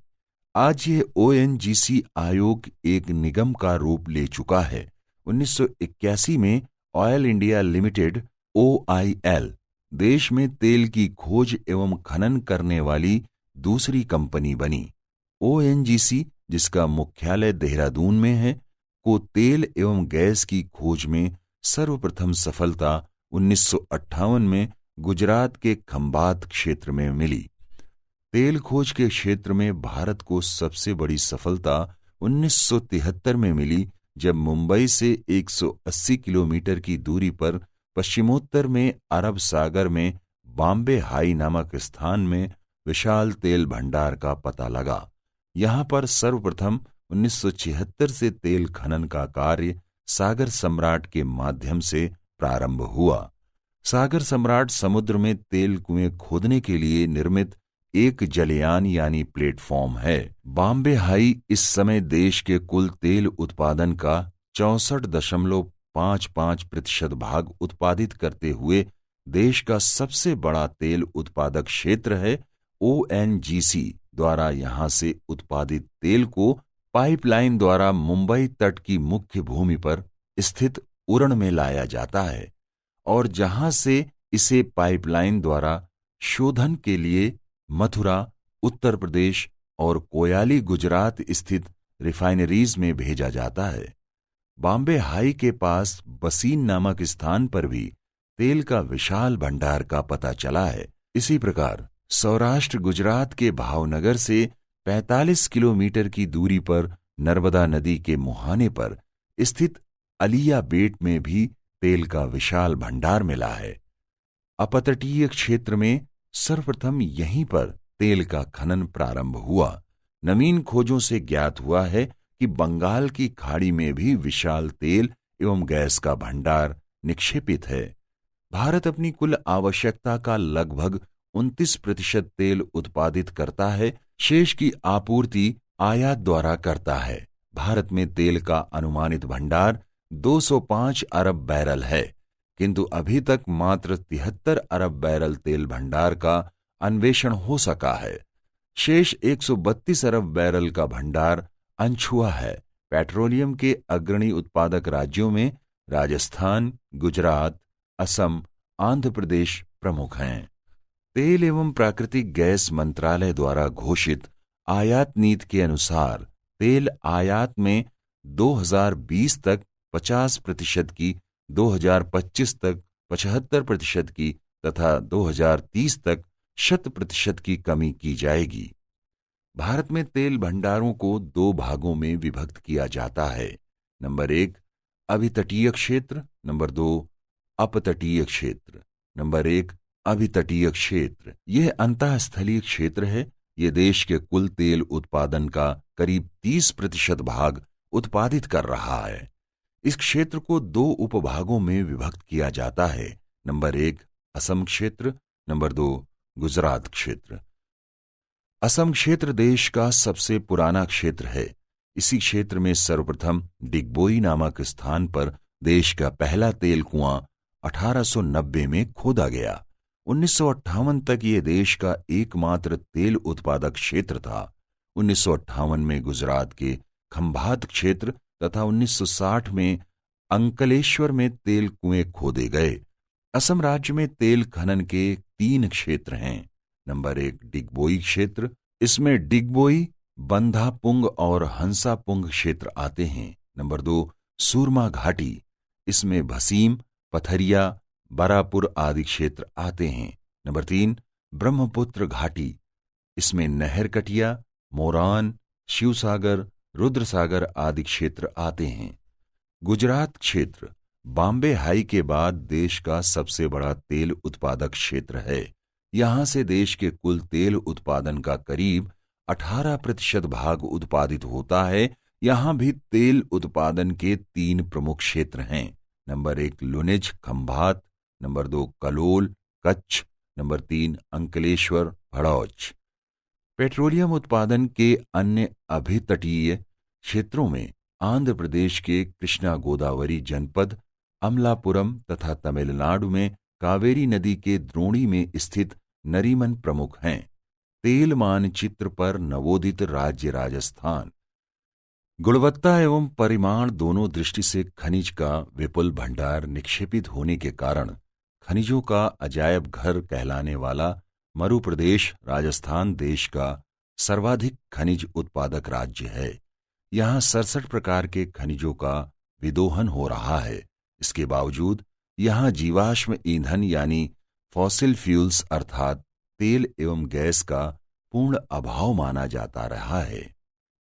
आज ये ओएनजीसी आयोग एक निगम का रूप ले चुका है। 1981 में ऑयल इंडिया लिमिटेड ओआईएल देश में तेल की खोज एवं खनन करने वाली दूसरी कंपनी बनी। ओएनजीसी, जिसका मुख्यालय देहरादून में है, को तेल एवं गैस की खोज में सर्वप्रथम सफलता 1958 में गुजरात के खंभात क्षेत्र में मिली। तेल खोज के क्षेत्र में भारत को सबसे बड़ी सफलता 1973 में मिली, जब मुंबई से 180 किलोमीटर की दूरी पर पश्चिमोत्तर में अरब सागर में बॉम्बे हाई नामक स्थान में विशाल तेल भंडार का पता लगा। यहां पर सर्वप्रथम 1976 से तेल खनन का कार्य सागर सम्राट के माध्यम से प्रारंभ हुआ। सागर सम्राट समुद्र में तेल कुएं खोदने के लिए निर्मित एक जलयान यानी प्लेटफॉर्म है। बॉम्बे हाई इस समय देश के कुल तेल उत्पादन का 64.55% भाग उत्पादित करते हुए देश का सबसे बड़ा तेल उत्पादक क्षेत्र है। ओएनजीसी द्वारा यहां से उत्पादित तेल को पाइपलाइन द्वारा मुंबई तट की मुख्य भूमि पर स्थित उरण में लाया जाता है और जहां से इसे पाइपलाइन द्वारा शोधन के लिए मथुरा, उत्तर प्रदेश और कोयाली गुजरात स्थित रिफाइनरीज में भेजा जाता है। बॉम्बे हाई के पास बसीन नामक स्थान पर भी तेल का विशाल भंडार का पता चला है। इसी प्रकार सौराष्ट्र गुजरात के भावनगर से 45 किलोमीटर की दूरी पर नर्मदा नदी के मुहाने पर स्थित अलिया बेट में भी तेल का विशाल भंडार मिला है। अपतटीय क्षेत्र में सर्वप्रथम यहीं पर तेल का खनन प्रारंभ हुआ। नवीन खोजों से ज्ञात हुआ है कि बंगाल की खाड़ी में भी विशाल तेल एवं गैस का भंडार निक्षेपित है। भारत अपनी कुल आवश्यकता का लगभग 29% तेल उत्पादित करता है, शेष की आपूर्ति आयात द्वारा करता है। भारत में तेल का अनुमानित भंडार 205 अरब बैरल है, किंतु अभी तक मात्र 73 अरब बैरल तेल भंडार का अन्वेषण हो सका है। शेष 132 अरब बैरल का भंडार अनछुआ है। पेट्रोलियम के अग्रणी उत्पादक राज्यों में राजस्थान, गुजरात, असम, आंध्र प्रदेश प्रमुख हैं। तेल एवं प्राकृतिक गैस मंत्रालय द्वारा घोषित आयात नीति के अनुसार तेल आयात में 2020 तक 50% की, 2025 तक 75% की तथा 2030 तक 100% की कमी की जाएगी। भारत में तेल भंडारों को 2 भागों में विभक्त किया जाता है। नंबर 1 अभितटीय क्षेत्र, नंबर 2 अपतटीय क्षेत्र। नंबर 1 अभितटीय क्षेत्र यह अंतःस्थलीय क्षेत्र है। यह देश के कुल तेल उत्पादन का करीब 30% भाग उत्पादित कर रहा है। इस क्षेत्र को 2 उपभागों में विभक्त किया जाता है। नंबर 1 असम क्षेत्र, नंबर 2 गुजरात क्षेत्र। असम क्षेत्र देश का सबसे पुराना क्षेत्र है। इसी क्षेत्र में सर्वप्रथम डिगबोई नामक स्थान पर देश का पहला तेल कुआं 1890 में खोदा गया। 1958 तक ये देश का एकमात्र तेल उत्पादक क्षेत्र था। 1958 में गुजरात के खंभात क्षेत्र तथा 1960 में अंकलेश्वर में तेल कुएं खोदे गए। असम राज्य में तेल खनन के 3 क्षेत्र हैं। नंबर 1 डिगबोई क्षेत्र, इसमें डिगबोई, बंधापुंग और हंसापुंग क्षेत्र आते हैं। नंबर 2 सूरमा घाटी, इसमें भसीम, पथरिया, बरापुर आदि क्षेत्र आते हैं। नंबर 3 ब्रह्मपुत्र घाटी, इसमें नहरकटिया, मोरान, शिवसागर, रुद्रसागर आदि क्षेत्र आते हैं। गुजरात क्षेत्र बॉम्बे हाई के बाद देश का सबसे बड़ा तेल उत्पादक क्षेत्र है। यहां से देश के कुल तेल उत्पादन का करीब 18% भाग उत्पादित होता है। यहां भी तेल उत्पादन के 3 प्रमुख क्षेत्र हैं। Number 1 Lunej Khambhat, number 2 Kalol Kutch, number 3 Ankleshwar Bharuch. Petroleum उत्पादन के अन्य अभितटीय क्षेत्रों में आंध्र प्रदेश के कृष्णा गोदावरी जनपद, अमलापुरम तथा तमिलनाडु में कावेरी नदी के द्रोणी में स्थित नरीमन प्रमुख हैं। तेल मानचित्र पर नवोदित राज्य राजस्थान। गुणवत्ता एवं परिमाण दोनों दृष्टि से खनिज का विपुल भंडार निक्षेपित होने के कारण खनिजों का अजायब घर कहलाने वाला मरु प्रदेश राजस्थान देश का सर्वाधिक खनिज उत्पादक राज्य है। यहाँ 67 प्रकार के खनिजों का विदोहन हो रहा है। इसके बावजूद यहाँ जीवाश्म ईंधन यानी फॉसिल फ्यूल्स अर्थात तेल एवं गैस का पूर्ण अभाव माना जाता रहा है।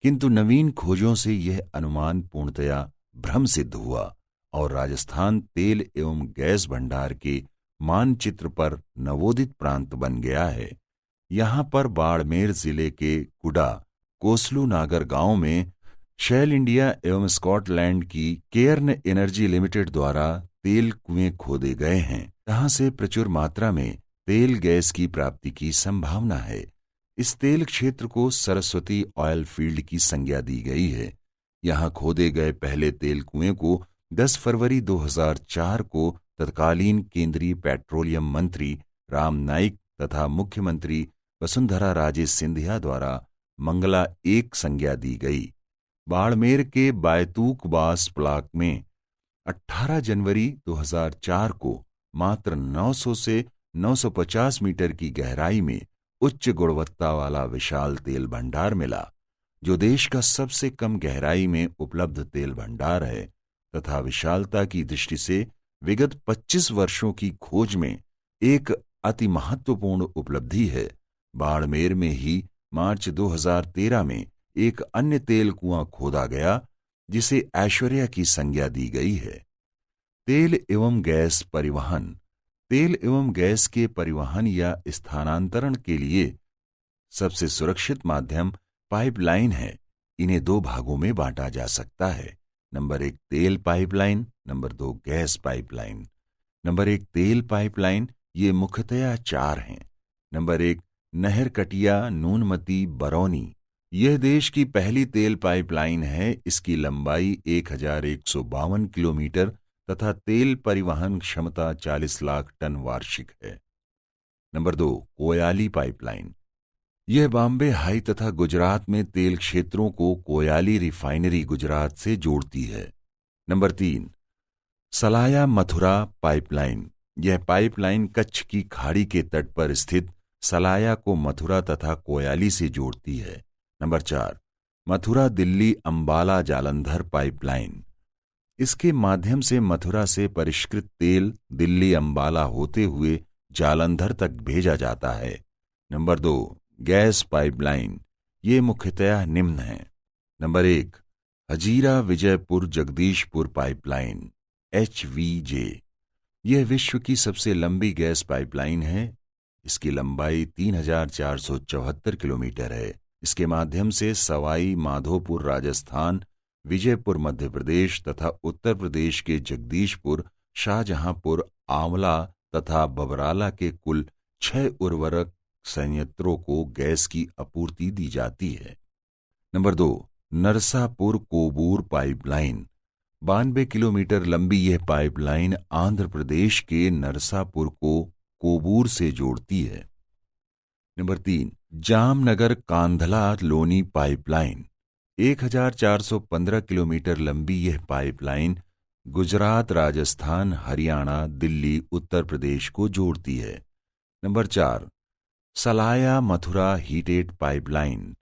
किंतु नवीन खोजों से यह अनुमान पूर्णतया भ्रम सिद्ध हुआ और राजस्थान तेल एवं गैस भंडार के मानचित्र पर नवोदित प्रांत बन गया है। यहाँ पर बाड़मेर जिले के कुडा कोसलू नागर गांव में शेल इंडिया एवं स्कॉटलैंड की केयर्न एनर्जी लिमिटेड द्वारा तेल कुएं खोदे गए हैं, जहां से प्रचुर मात्रा में तेल गैस की प्राप्ति की संभावना है। इस तेल क्षेत्र को सरस्वती ऑयल फील्ड की संज्ञा दी गई है। यहां खोदे गए पहले तेल कुएं को 10 फरवरी 2004 को तत्कालीन केंद्रीय पेट्रोलियम मंत्री राम नाईक तथा मुख्यमंत्री वसुंधरा राजे सिंधिया द्वारा मंगला 1 संज्ञा दी गई। बाड़मेर के बायतूक बास ब्लॉक में 18 जनवरी 2004 को मात्र 900 से 950 मीटर की गहराई में उच्च गुणवत्ता वाला विशाल तेल भंडार मिला, जो देश का सबसे कम गहराई में उपलब्ध तेल भंडार है तथा विशालता की दृष्टि से विगत 25 वर्षों की खोज में एक अति महत्वपूर्ण उपलब्धि है। बाड़मेर में ही मार्च 2013 में एक अन्य तेल कुआं खोदा गया, जिसे ऐश्वर्या की संज्ञा दी गई है। तेल एवं गैस परिवहन। तेल एवं गैस के परिवहन या स्थानांतरण के लिए सबसे सुरक्षित माध्यम पाइपलाइन है। इन्हें दो भागों में बांटा जा सकता है। नंबर 1 तेल pipeline, number 2 gas pipeline. Number 1 तेल पाइपलाइन, ये मुख्यतया 4 हैं। नंबर 1 नहर कटिया नूनमती बरौनी। यह देश की पहली तेल पाइपलाइन है। इसकी लंबाई 1152 किलोमीटर तथा तेल परिवहन क्षमता 40 लाख टन वार्षिक है। Number 2 Koyali pipeline. यह बॉम्बे हाई तथा गुजरात में तेल क्षेत्रों को कोयाली रिफाइनरी गुजरात से जोड़ती है। Number 3 सलाया Mathura pipeline. यह पाइपलाइन कच्छ की खाड़ी के तट पर स्थित सलाया को मथुरा तथा कोयाली से जोड़ती है। Number 4 Mathura Delhi Ambala Jalandhar pipeline. इसके माध्यम से मथुरा से परिष्कृत तेल दिल्ली अंबाला होते हुए जालंधर तक भेजा जाता है। Number 2 gas pipeline. ये मुख्यतया निम्न हैं। Number 1 Hazira Vijaypur Jagdishpur pipeline HVJ। यह विश्व की सबसे लंबी गैस पाइपलाइन है। इसकी लंबाई 3474 किलोमीटर है। इसके माध्यम से सवाई माधोपुर राजस्थान, विजयपुर मध्य प्रदेश तथा उत्तर प्रदेश के जगदीशपुर, शाहजहांपुर, आंवला तथा बबराला के कुल 6 उर्वरक संयंत्रों को गैस की आपूर्ति दी जाती है। Number 2 Narsapur Kovvur pipeline. 92 kilometre लंबी यह पाइपलाइन आंध्र प्रदेश के नरसापुर को कोबूर से जोड़ती है। Number 3 Jamnagar Kandhla Loni pipeline. 1415 kilometre लंबी यह पाइपलाइन गुजरात, राजस्थान, हरियाणा, दिल्ली, उत्तर प्रदेश को जोड़ती है। Number 4 सलाया Mathura heated pipeline.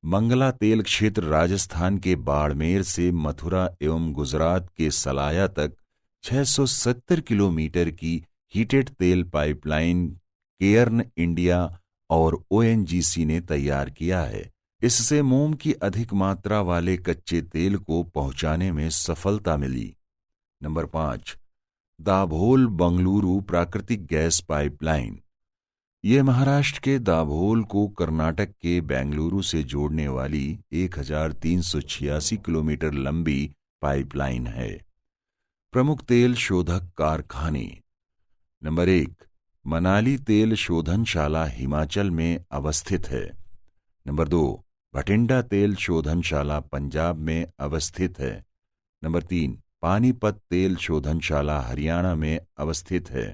Mangla तेल क्षेत्र राजस्थान के बाड़मेर से मथुरा एवं गुजरात के सलाया तक 670 किलोमीटर की हीटेड तेल पाइपलाइन केयर्न इंडिया और ONGC ने तैयार किया है। इससे मोम की अधिक मात्रा वाले कच्चे तेल को पहुंचाने में सफलता मिली। नंबर 5 दाभोल बंगलुरु प्राकृतिक गैस पाइपलाइन। यह महाराष्ट्र के दाभोल को कर्नाटक के बेंगलुरु से जोड़ने वाली 1386 किलोमीटर लंबी पाइपलाइन है। प्रमुख तेल शोधक कारखाने। नंबर 1 मनाली तेल शोधनशाला हिमाचल में अवस्थित है। नंबर 2 भटिंडा तेल शोधनशाला पंजाब में अवस्थित है। नंबर 3 पानीपत तेल शोधनशाला हरियाणा में अवस्थित है।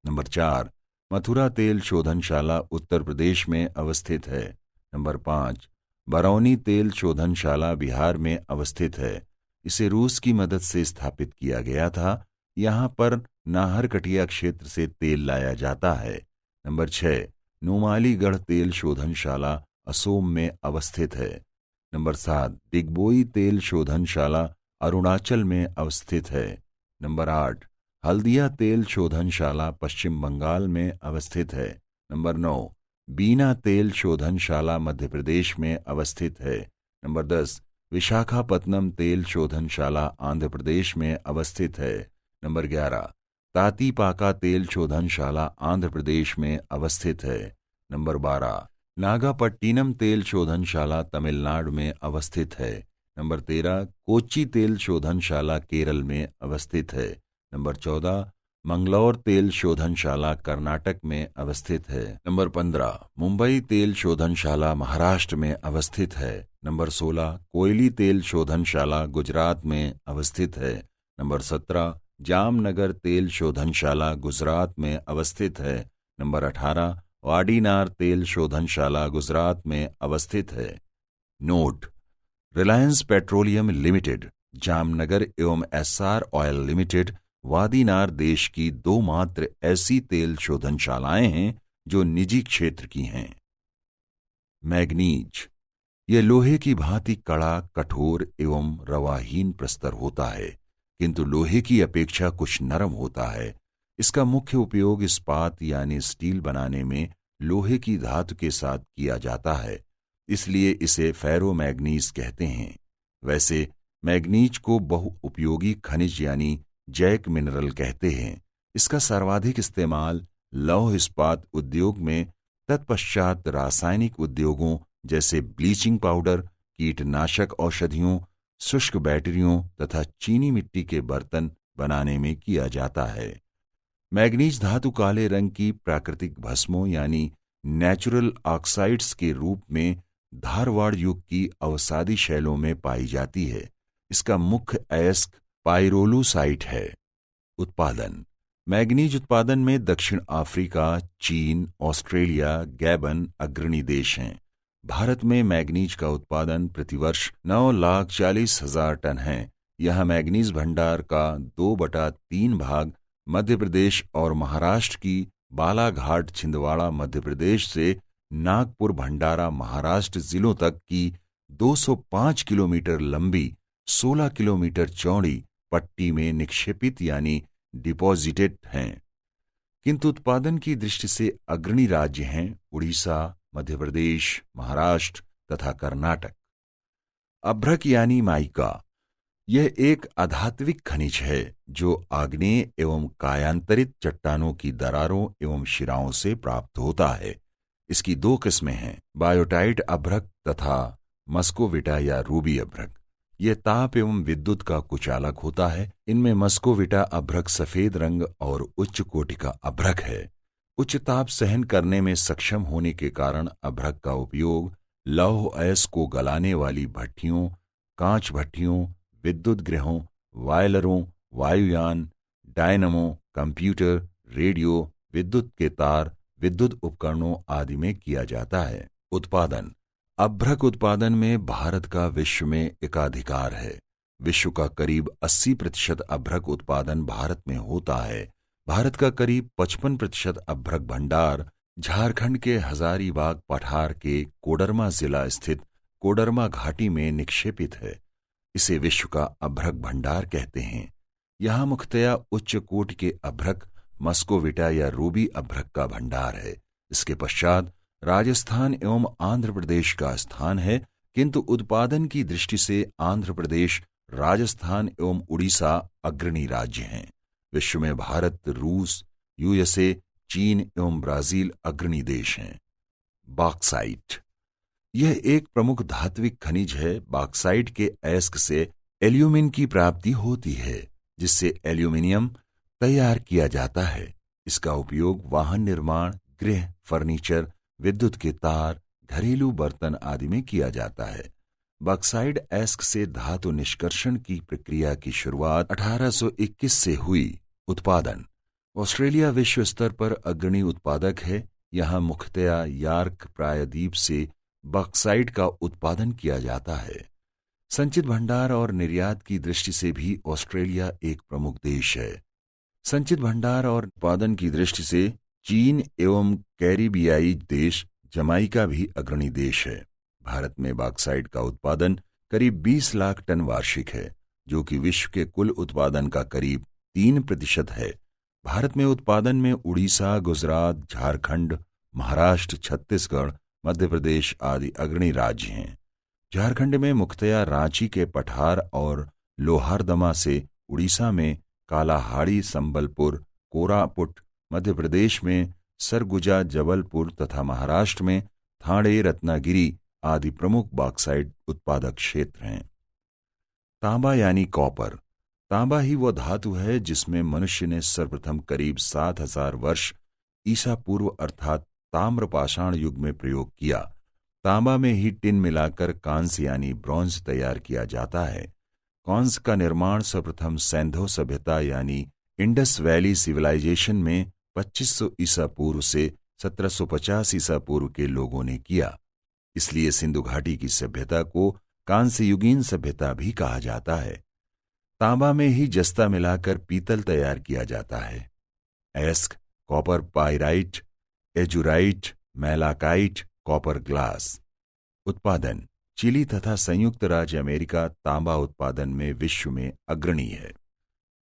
नंबर 4 मथुरा तेल शोधनशाला उत्तर प्रदेश में अवस्थित है। नंबर 5 बरौनी तेल शोधनशाला बिहार में अवस्थित है। इसे रूस की मदद से स्थापित किया गया था। यहाँ पर नाहरकटिया क्षेत्र से तेल लाया जाता है। नंबर 6 नुमालीगढ़ तेल शोधनशाला असोम में अवस्थित है। नंबर 7 डिगबोई तेल शोधनशाला अरुणाचल में अवस्थित है। नंबर 8 हल्दिया तेल शोधनशाला पश्चिम बंगाल में अवस्थित है। नंबर 9 बीना तेल शोधनशाला मध्य प्रदेश में अवस्थित है। नंबर 10 विशाखापत्तनम तेल शोधनशाला आंध्र प्रदेश में अवस्थित है। नंबर 11 तातीपाका तेल शोधनशाला आंध्र प्रदेश में अवस्थित है। नंबर 12 नागापट्टिनम तेल शोधनशाला तमिलनाडु में अवस्थित है। नंबर 13 कोच्चि तेल शोधनशाला केरल में अवस्थित है। नंबर 14 मंगलौर तेल शोधनशाला कर्नाटक में अवस्थित है। नंबर 15 मुंबई तेल शोधनशाला महाराष्ट्र में अवस्थित है। नंबर 16 कोयली तेल शोधनशाला गुजरात में अवस्थित है। नंबर 17 जामनगर तेल शोधनशाला गुजरात में अवस्थित है। नंबर 18 वाडीनार तेल शोधनशाला गुजरात में अवस्थित है। Note Reliance petroleum limited, Jamnagar एवं SR ऑयल लिमिटेड, वादीनार देश की 2 मात्र ऐसी तेल शोधनशालाएं हैं जो निजी क्षेत्र की हैं। मैग्नीज, यह लोहे की भांति कड़ा, कठोर एवं रवाहीन प्रस्तर होता है, किंतु लोहे की अपेक्षा कुछ नरम होता है। इसका मुख्य उपयोग इस्पात यानी स्टील बनाने में लोहे की धातु के साथ किया जाता है, इसलिए इसे फेरोमैग्नीज कहते हैं। वैसे मैग्नीज को बहुउपयोगी खनिज यानी जैक मिनरल कहते हैं। इसका सर्वाधिक इस्तेमाल लौह इस्पात उद्योग में, तत्पश्चात रासायनिक उद्योगों जैसे ब्लीचिंग पाउडर, कीटनाशक औषधियों, शुष्क बैटरियों तथा चीनी मिट्टी के बर्तन बनाने में किया जाता है। मैग्नीज धातु काले रंग की प्राकृतिक भस्मों यानी नेचुरल ऑक्साइड्स के रूप में धारवाड़ युग की अवसादी शैलों में पाई जाती है। इसका मुख्य अयस्क पाइरोलुसाइट है। उत्पादन, मैग्नीज उत्पादन में दक्षिण अफ्रीका, चीन, ऑस्ट्रेलिया, गैबन अग्रणी देश हैं। भारत में मैग्नीज का उत्पादन प्रतिवर्ष 9,40,000 टन है। यह मैग्नीज भंडार का 2/3 भाग मध्य प्रदेश और महाराष्ट्र की बालाघाट, छिंदवाड़ा मध्य प्रदेश से नागपुर, भंडारा महाराष्ट्र जिलों तक की 205 किलोमीटर लंबी, 16 किलोमीटर चौड़ी पट्टी में निक्षेपित यानी डिपॉजिटेड हैं। किंतु उत्पादन की दृष्टि से अग्रणी राज्य हैं उड़ीसा, मध्य प्रदेश, महाराष्ट्र तथा कर्नाटक। अभ्रक यानी माइका, यह एक अधात्विक खनिज है जो आग्नेय एवं कायांतरित चट्टानों की दरारों एवं शिराओं से प्राप्त होता है। इसकी 2 किस्में हैं, बायोटाइट अभ्रक तथा मस्कोविटा या रूबी अभ्रक। यह ताप एवं विद्युत का कुचालक होता है। इनमें मस्कोविटा अभ्रक सफेद रंग और उच्च कोटि का अभ्रक है। उच्च ताप सहन करने में सक्षम होने के कारण अभ्रक का उपयोग लौह अयस्क को गलाने वाली भट्टियों, कांच भट्टियों, विद्युत गृहों, बॉयलरों, वायुयान, डायनमो, कंप्यूटर, रेडियो, विद्युत के तार, विद्युत उपकरणों आदि में किया जाता है। उत्पादन, अभ्रक उत्पादन में भारत का विश्व में एकाधिकार है। विश्व का करीब 80% अभ्रक उत्पादन भारत में होता है। भारत का करीब 55% अभ्रक भंडार झारखंड के हजारीबाग पठार के कोडरमा जिला स्थित कोडरमा घाटी में निक्षेपित है। इसे विश्व का अभ्रक भंडार कहते हैं। यहाँ मुख्यतया उच्च कोटि के अभ्रक मस्कोविटा या रूबी अभ्रक का भंडार है। इसके पश्चात राजस्थान एवं आंध्र प्रदेश का स्थान है, किंतु उत्पादन की दृष्टि से आंध्र प्रदेश, राजस्थान एवं उड़ीसा अग्रणी राज्य हैं। विश्व में भारत, रूस, यूएसए, चीन एवं ब्राजील अग्रणी देश हैं। बॉक्साइट, यह एक प्रमुख धात्विक खनिज है। बॉक्साइट के अयस्क से एल्यूमिन की प्राप्ति होती है, जिससे एल्यूमिनियम तैयार किया जाता है। इसका उपयोग वाहन निर्माण, गृह, फर्नीचर, विद्युत के तार, घरेलू बर्तन आदि में किया जाता है। बॉक्साइट अयस्क से धातु निष्कर्षण की प्रक्रिया की शुरुआत 1821 से हुई। उत्पादन, ऑस्ट्रेलिया विश्व स्तर पर अग्रणी उत्पादक है। यहाँ मुख्यतया यार्क प्रायद्वीप से बॉक्साइट का उत्पादन किया जाता है। संचित भंडार और निर्यात की दृष्टि से भी ऑस्ट्रेलिया एक प्रमुख देश है। संचित भंडार और उत्पादन की दृष्टि से चीन एवं कैरिबियाई देश जमाइका भी अग्रणी देश है। भारत में बॉक्साइट का उत्पादन करीब 20 लाख टन वार्षिक है, जो कि विश्व के कुल उत्पादन का करीब 3% है। भारत में उत्पादन में उड़ीसा, गुजरात, झारखंड, महाराष्ट्र, छत्तीसगढ़, मध्य प्रदेश आदि अग्रणी राज्य हैं। झारखंड में मुख्यतया रांची के पठार और लोहारदमा से, उड़ीसा में कालाहाड़ी, संबलपुर, कोरापुट, मध्य प्रदेश में सरगुजा, जबलपुर तथा महाराष्ट्र में थाणे, रत्नागिरी आदि प्रमुख बॉक्साइट उत्पादक क्षेत्र हैं। तांबा यानी कॉपर, तांबा ही वह धातु है जिसमें मनुष्य ने सर्वप्रथम करीब 7,000 वर्ष ईसा पूर्व अर्थात ताम्रपाषाण युग में प्रयोग किया। तांबा में ही टिन मिलाकर कांस्य यानी ब्रॉन्ज तैयार किया जाता है। कांस्य का निर्माण सर्वप्रथम सैंधो सभ्यता यानी इंडस वैली सिविलाइजेशन में 2500 ईसा पूर्व से 1750 ईसा पूर्व के लोगों ने किया। इसलिए सिंधु घाटी की सभ्यता को कांस्य युगीन सभ्यता भी कहा जाता है। तांबा में ही जस्ता मिलाकर पीतल तैयार किया जाता है। अयस्क copper pyrite azurite, malachite, copper glass. उत्पादन चिली तथा संयुक्त राज्य अमेरिका तांबा उत्पादन में विश्व में अग्रणी है।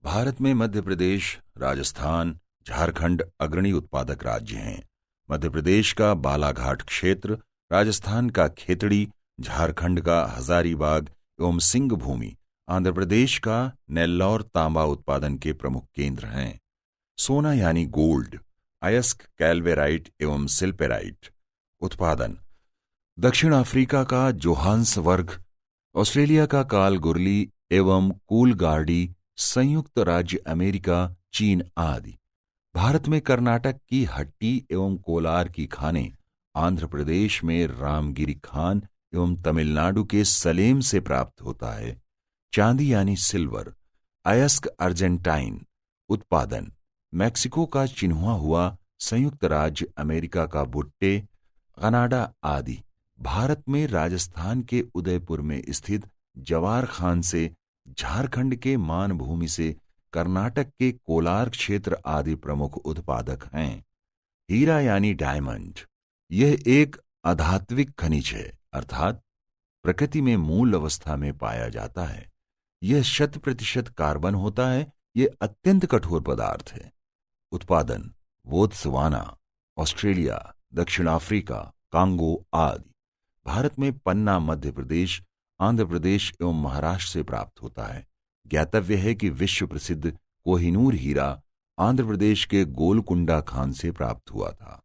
भारत में मध्य प्रदेश, राजस्थान, झारखंड अग्रणी उत्पादक राज्य हैं। मध्य प्रदेश का बालाघाट क्षेत्र, राजस्थान का खेतड़ी, झारखंड का हजारीबाग एवं सिंह भूमि, आंध्र प्रदेश का नेल्लौर तांबा उत्पादन के प्रमुख केंद्र हैं। सोना यानी गोल्ड, अयस्क, कैल्वेराइट एवं सिल्पेराइट। उत्पादन दक्षिण अफ्रीका का जोहान्सबर्ग, ऑस्ट्रेलिया का कालगुरली एवं कूलगार्डी, संयुक्त राज्य अमेरिका, चीन आदि। भारत में कर्नाटक की हट्टी एवं कोलार की खानें, आंध्र प्रदेश में रामगिरी खान एवं तमिलनाडु के सलेम से प्राप्त होता है। चांदी यानी सिल्वर, अयस्क अर्जेंटाइन। उत्पादन मैक्सिको का चिन्हुआ हुआ, संयुक्त राज्य अमेरिका का भुट्टे, कनाडा आदि। भारत में राजस्थान के उदयपुर में स्थित जवार खान से, झारखंड के मानभूमि से, कर्नाटक के कोलार क्षेत्र आदि प्रमुख उत्पादक हैं। हीरा यानी डायमंड, यह एक अधात्विक खनिज है, अर्थात प्रकृति में मूल अवस्था में पाया जाता है। यह 100% कार्बन होता है। यह अत्यंत कठोर पदार्थ है। उत्पादन बोत्सवाना, ऑस्ट्रेलिया, दक्षिण अफ्रीका, कांगो आदि। भारत में पन्ना मध्य प्रदेश, आंध्र प्रदेश एवं महाराष्ट्र से प्राप्त होता है। ज्ञातव्य है कि विश्व प्रसिद्ध कोहिनूर हीरा आंध्र प्रदेश के गोलकुंडा खान से प्राप्त हुआ था।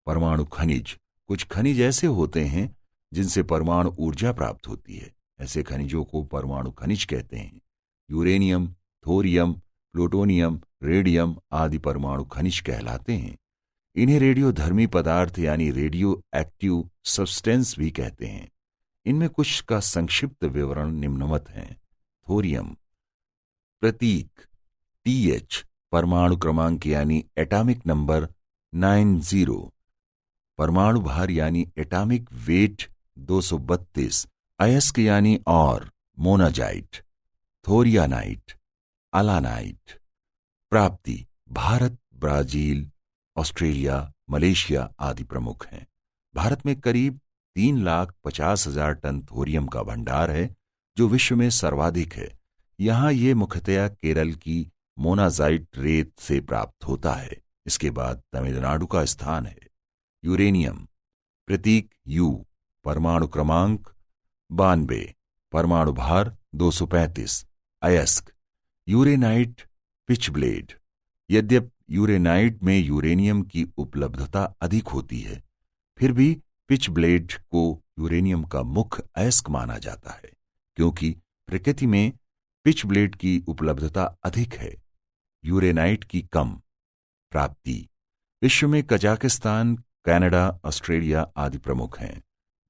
परमाणु खनिज, कुछ खनिज ऐसे होते हैं जिनसे परमाणु ऊर्जा प्राप्त होती है। ऐसे खनिजों को परमाणु खनिज कहते हैं। यूरेनियम, थोरियम, प्लूटोनियम, रेडियम आदि परमाणु खनिज कहलाते हैं। इन्हें रेडियोधर्मी पदार्थ यानी रेडियो एक्टिव सब्सटेंस भी कहते हैं। इनमें कुछ का संक्षिप्त विवरण निम्नवत हैं। थोरियम प्रतीक TH, परमाणु क्रमांक यानी एटॉमिक नंबर 90, परमाणु भार यानी एटॉमिक वेट 232, अयस्क यानी और, मोनाजाइट, थोरियानाइट, अलानाइट। प्राप्ति भारत, ब्राजील, ऑस्ट्रेलिया, मलेशिया आदि प्रमुख हैं। भारत में करीब 3,50,000 टन थोरियम का भंडार है, जो विश्व में सर्वाधिक है। यहाँ ये मुख्यतया केरल की मोनाजाइट रेत से प्राप्त होता है। इसके बाद तमिलनाडु का स्थान है। यूरेनियम प्रतीक U, परमाणु क्रमांक 92, परमाणु भार 235, अयस्क यूरेनाइट, पिच ब्लेड। यद्यपि यूरेनाइट में यूरेनियम की उपलब्धता अधिक होती है, फिर भी पिच ब्लेड को यूरेनियम का मुख्य अयस्क माना जाता है, क्योंकि प्रकृति में पिच ब्लेड की उपलब्धता अधिक है, यूरेनाइट की कम। प्राप्ति विश्व में कजाकिस्तान, कनाडा, ऑस्ट्रेलिया आदि प्रमुख हैं।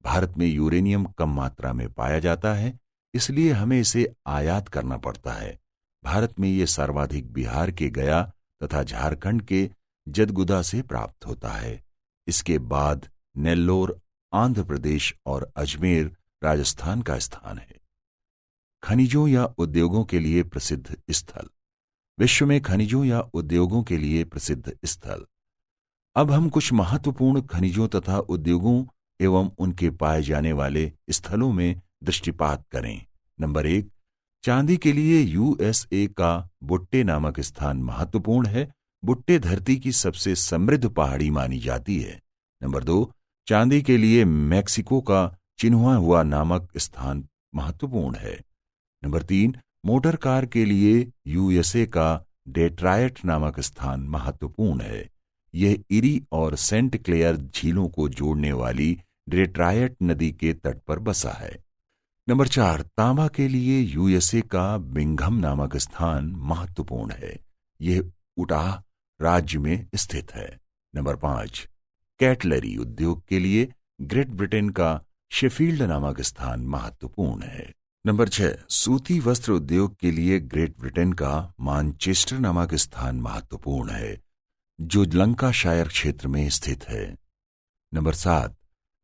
भारत में यूरेनियम कम मात्रा में पाया जाता है, इसलिए हमें इसे आयात करना पड़ता है। भारत में ये सर्वाधिक बिहार के गया तथा झारखंड के जदगुदा से प्राप्त होता है। इसके बाद नेल्लोर, आंध्र प्रदेश और अजमेर, राजस्थान का स्थान है। खनिजों या उद्योगों के लिए प्रसिद्ध स्थल। विश्व में खनिजों या उद्योगों के लिए प्रसिद्ध स्थल। अब हम कुछ महत्वपूर्ण खनिजों तथा उद्योगों एवं उनके पाए जाने वाले स्थलों में दृष्टिपात करें। नंबर 1, चांदी के लिए USA का बुट्टे नामक स्थान महत्वपूर्ण है। बुट्टे धरती की सबसे समृद्ध पहाड़ी मानी जाती है। नंबर 2, चांदी के लिए मैक्सिको का चिन्हुआ हुआ नामक स्थान महत्वपूर्ण है। नंबर 3, मोटर कार के लिए USA का डेट्रायट नामक स्थान महत्वपूर्ण है। यह इरी और सेंट क्लेयर झीलों को जोड़ने वाली डेट्रायट नदी के तट पर बसा है। नंबर 4, तांबा के लिए USA का बिंघम नामक स्थान महत्वपूर्ण है। यह उटाह राज्य में स्थित है। नंबर 5, कैटलरी उद्योग के लिए ग्रेट ब्रिटेन का शेफील्ड नामक स्थान महत्वपूर्ण है। नंबर 6, सूती वस्त्र उद्योग के लिए ग्रेट ब्रिटेन का मानचेस्टर नामक स्थान महत्वपूर्ण है, जो लंकाशायर क्षेत्र में स्थित है। नंबर 7,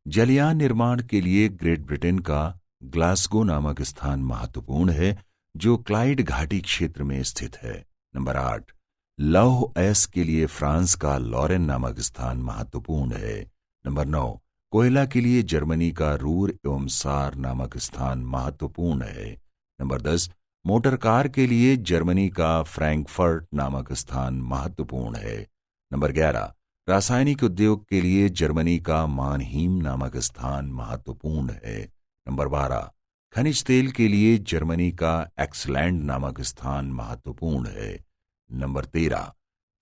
जलयान निर्माण के लिए ग्रेट ब्रिटेन का ग्लासगो नामक स्थान महत्वपूर्ण है, जो क्लाइड घाटी क्षेत्र में स्थित है। नंबर 8, लौह अयस्क के लिए फ्रांस का लॉरेन नामक स्थान महत्वपूर्ण है। नंबर 9, कोयला के लिए जर्मनी का रूर एवं सार नामक स्थान महत्वपूर्ण है। नंबर 10, मोटर कार के लिए जर्मनी का फ्रैंकफर्ट नामक स्थान महत्वपूर्ण है। नंबर 11, रासायनिक उद्योग के लिए जर्मनी का मानहीम नामक स्थान महत्वपूर्ण है। नंबर 12, खनिज तेल के लिए जर्मनी का एक्सलैंड नामक स्थान महत्वपूर्ण है। नंबर 13,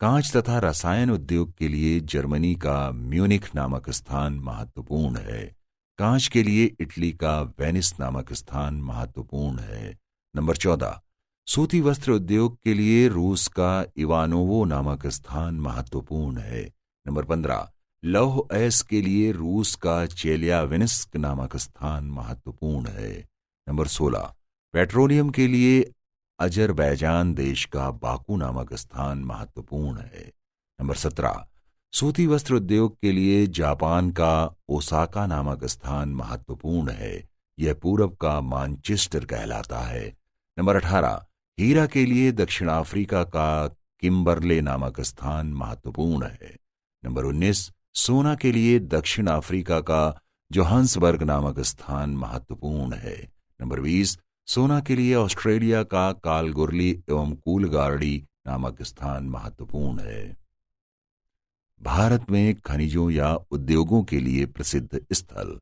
कांच तथा रसायन उद्योग के लिए जर्मनी का म्यूनिख नामक स्थान महत्वपूर्ण है। कांच के लिए इटली का वेनिस नामक स्थान महत्वपूर्ण है। नंबर 14, सूती वस्त्र उद्योग के लिए रूस का इवानोवो नामक स्थान महत्वपूर्ण है। नंबर 15, लौह अयस्क के लिए रूस का चेलियाविन्स्क नामक स्थान महत्वपूर्ण है। नंबर 16, पेट्रोलियम के लिए अजरबैजान देश का बाकू नामक स्थान महत्वपूर्ण है। नंबर 17, सूती वस्त्र उद्योग के लिए जापान का ओसाका नामक स्थान महत्वपूर्ण है। यह पूरब का मानचेस्टर कहलाता है। नंबर 18, हीरा के लिए दक्षिण अफ्रीका का किम्बरले नामक स्थान महत्वपूर्ण है। नंबर 19, सोना के लिए दक्षिण अफ्रीका का जोहान्सबर्ग नामक स्थान महत्वपूर्ण है। नंबर 20, सोना के लिए ऑस्ट्रेलिया का कालगुरली एवं कूलगार्डी नामक स्थान महत्वपूर्ण है। भारत में खनिजों या उद्योगों के लिए प्रसिद्ध स्थल।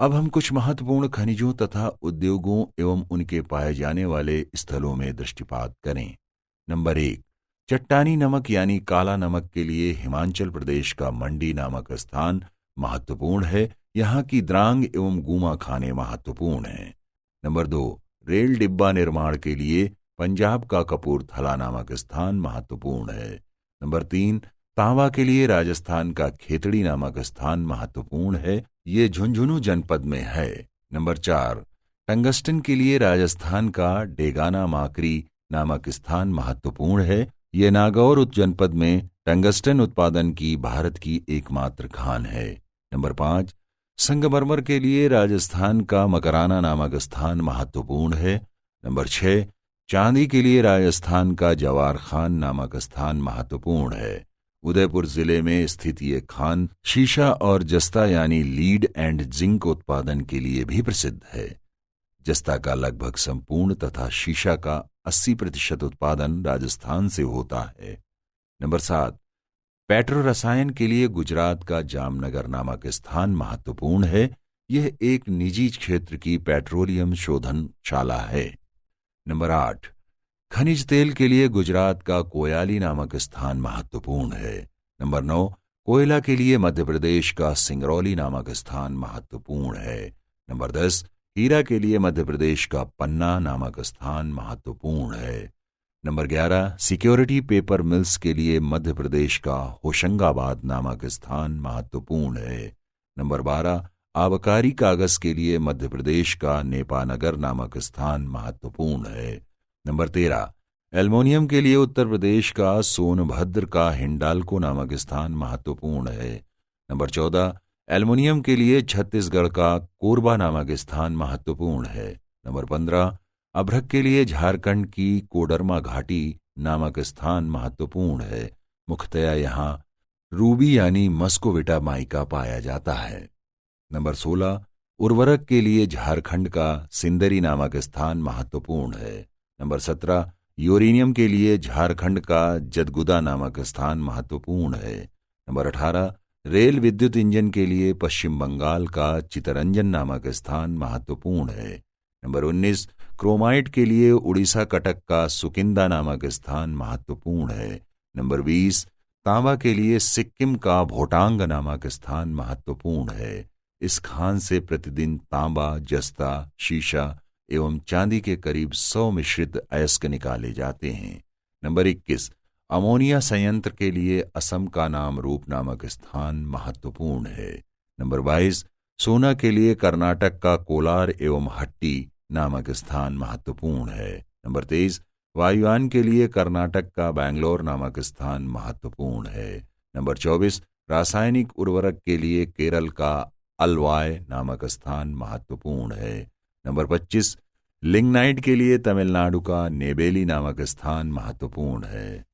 अब हम कुछ महत्वपूर्ण खनिजों तथा उद्योगों एवं उनके पाए जाने वाले स्थलों में दृष्टिपात करें। नंबर 1, चट्टानी नमक यानी काला नमक के लिए हिमाचल प्रदेश का मंडी नामक स्थान महत्वपूर्ण है। यहाँ की द्रांग एवं गूमा खाने महत्वपूर्ण हैं। नंबर 2, रेल डिब्बा निर्माण के लिए पंजाब का कपूरथला नामक स्थान महत्वपूर्ण है। नंबर 3, तांबा के लिए राजस्थान का खेतड़ी नामक स्थान महत्वपूर्ण है। ये झुंझुनू जनपद में है। नंबर 4, टंगस्टन के लिए राजस्थान का डेगाना माकरी नामक स्थान महत्वपूर्ण है। ये नागौर जनपद में टंगस्टन उत्पादन की भारत की एकमात्र खान है। नंबर 5, संगमरमर के लिए राजस्थान का मकराना नामक स्थान महत्वपूर्ण है। नंबर 6, चांदी के लिए राजस्थान का जवार खान नामक स्थान महत्वपूर्ण है। उदयपुर जिले में स्थित ये खान शीशा और जस्ता यानी लीड एंड जिंक उत्पादन के लिए भी प्रसिद्ध है। जस्ता का लगभग संपूर्ण तथा शीशा का 80% उत्पादन राजस्थान से होता है। नंबर 7, पेट्रो रसायन के लिए गुजरात का जामनगर नामक स्थान महत्वपूर्ण है। यह एक निजी क्षेत्र की पेट्रोलियम शोधनशाला है। नंबर 8, खनिज तेल के लिए गुजरात का कोयाली नामक स्थान महत्वपूर्ण है। नंबर 9, कोयला के लिए मध्य प्रदेश का सिंगरौली नामक स्थान महत्वपूर्ण है। नंबर 10, हीरा के लिए मध्य प्रदेश का पन्ना नामक स्थान महत्वपूर्ण है। नंबर 11, सिक्योरिटी पेपर मिल्स के लिए मध्य प्रदेश का होशंगाबाद नामक स्थान महत्वपूर्ण है। नंबर 12, आबकारी कागज के लिए मध्य प्रदेश का नेपानगर नामक स्थान महत्वपूर्ण है। नंबर 13, एल्युमिनियम के लिए उत्तर प्रदेश का सोनभद्र का हिंडाल्को नामक स्थान महत्वपूर्ण है। नंबर 14, एल्युमिनियम के लिए छत्तीसगढ़ का कोरबा नामक स्थान महत्वपूर्ण है। नंबर 15, अभ्रक के लिए झारखंड की कोडरमा घाटी नामक स्थान महत्वपूर्ण है। मुख्यतया यहाँ रूबी यानी मस्कोविटा माइका पाया जाता है। नंबर 16, उर्वरक के लिए झारखंड का सिंदरी नामक स्थान महत्वपूर्ण है। नंबर 17, यूरेनियम के लिए झारखंड का जदगुदा नामक स्थान महत्वपूर्ण है। नंबर 18, रेल विद्युत इंजन के लिए पश्चिम बंगाल का चितरंजन नामक स्थान महत्वपूर्ण है। नंबर 19, क्रोमाइट के लिए उड़ीसा कटक का सुकिंदा नामक स्थान महत्वपूर्ण है। नंबर 20, तांबा के लिए सिक्किम का भोटांग नामक स्थान महत्वपूर्ण है। इस खान से प्रतिदिन तांबा, जस्ता, शीशा एवं चांदी के करीब 100 मिश्रित अयस्क निकाले जाते हैं। नंबर 21, अमोनिया संयंत्र के लिए असम का नामरूप नामक स्थान महत्वपूर्ण है। नंबर 22, सोना के लिए कर्नाटक का कोलार एवं हट्टी नामक स्थान महत्वपूर्ण है। नंबर 23, वायुयान के लिए कर्नाटक का बैंगलोर नामक स्थान महत्वपूर्ण है। नंबर 24, रासायनिक उर्वरक के लिए केरल का अलवाय नामक स्थान महत्वपूर्ण है। नंबर 25, लिग्नाइट के लिए तमिलनाडु का नेबेली नामक स्थान महत्वपूर्ण है।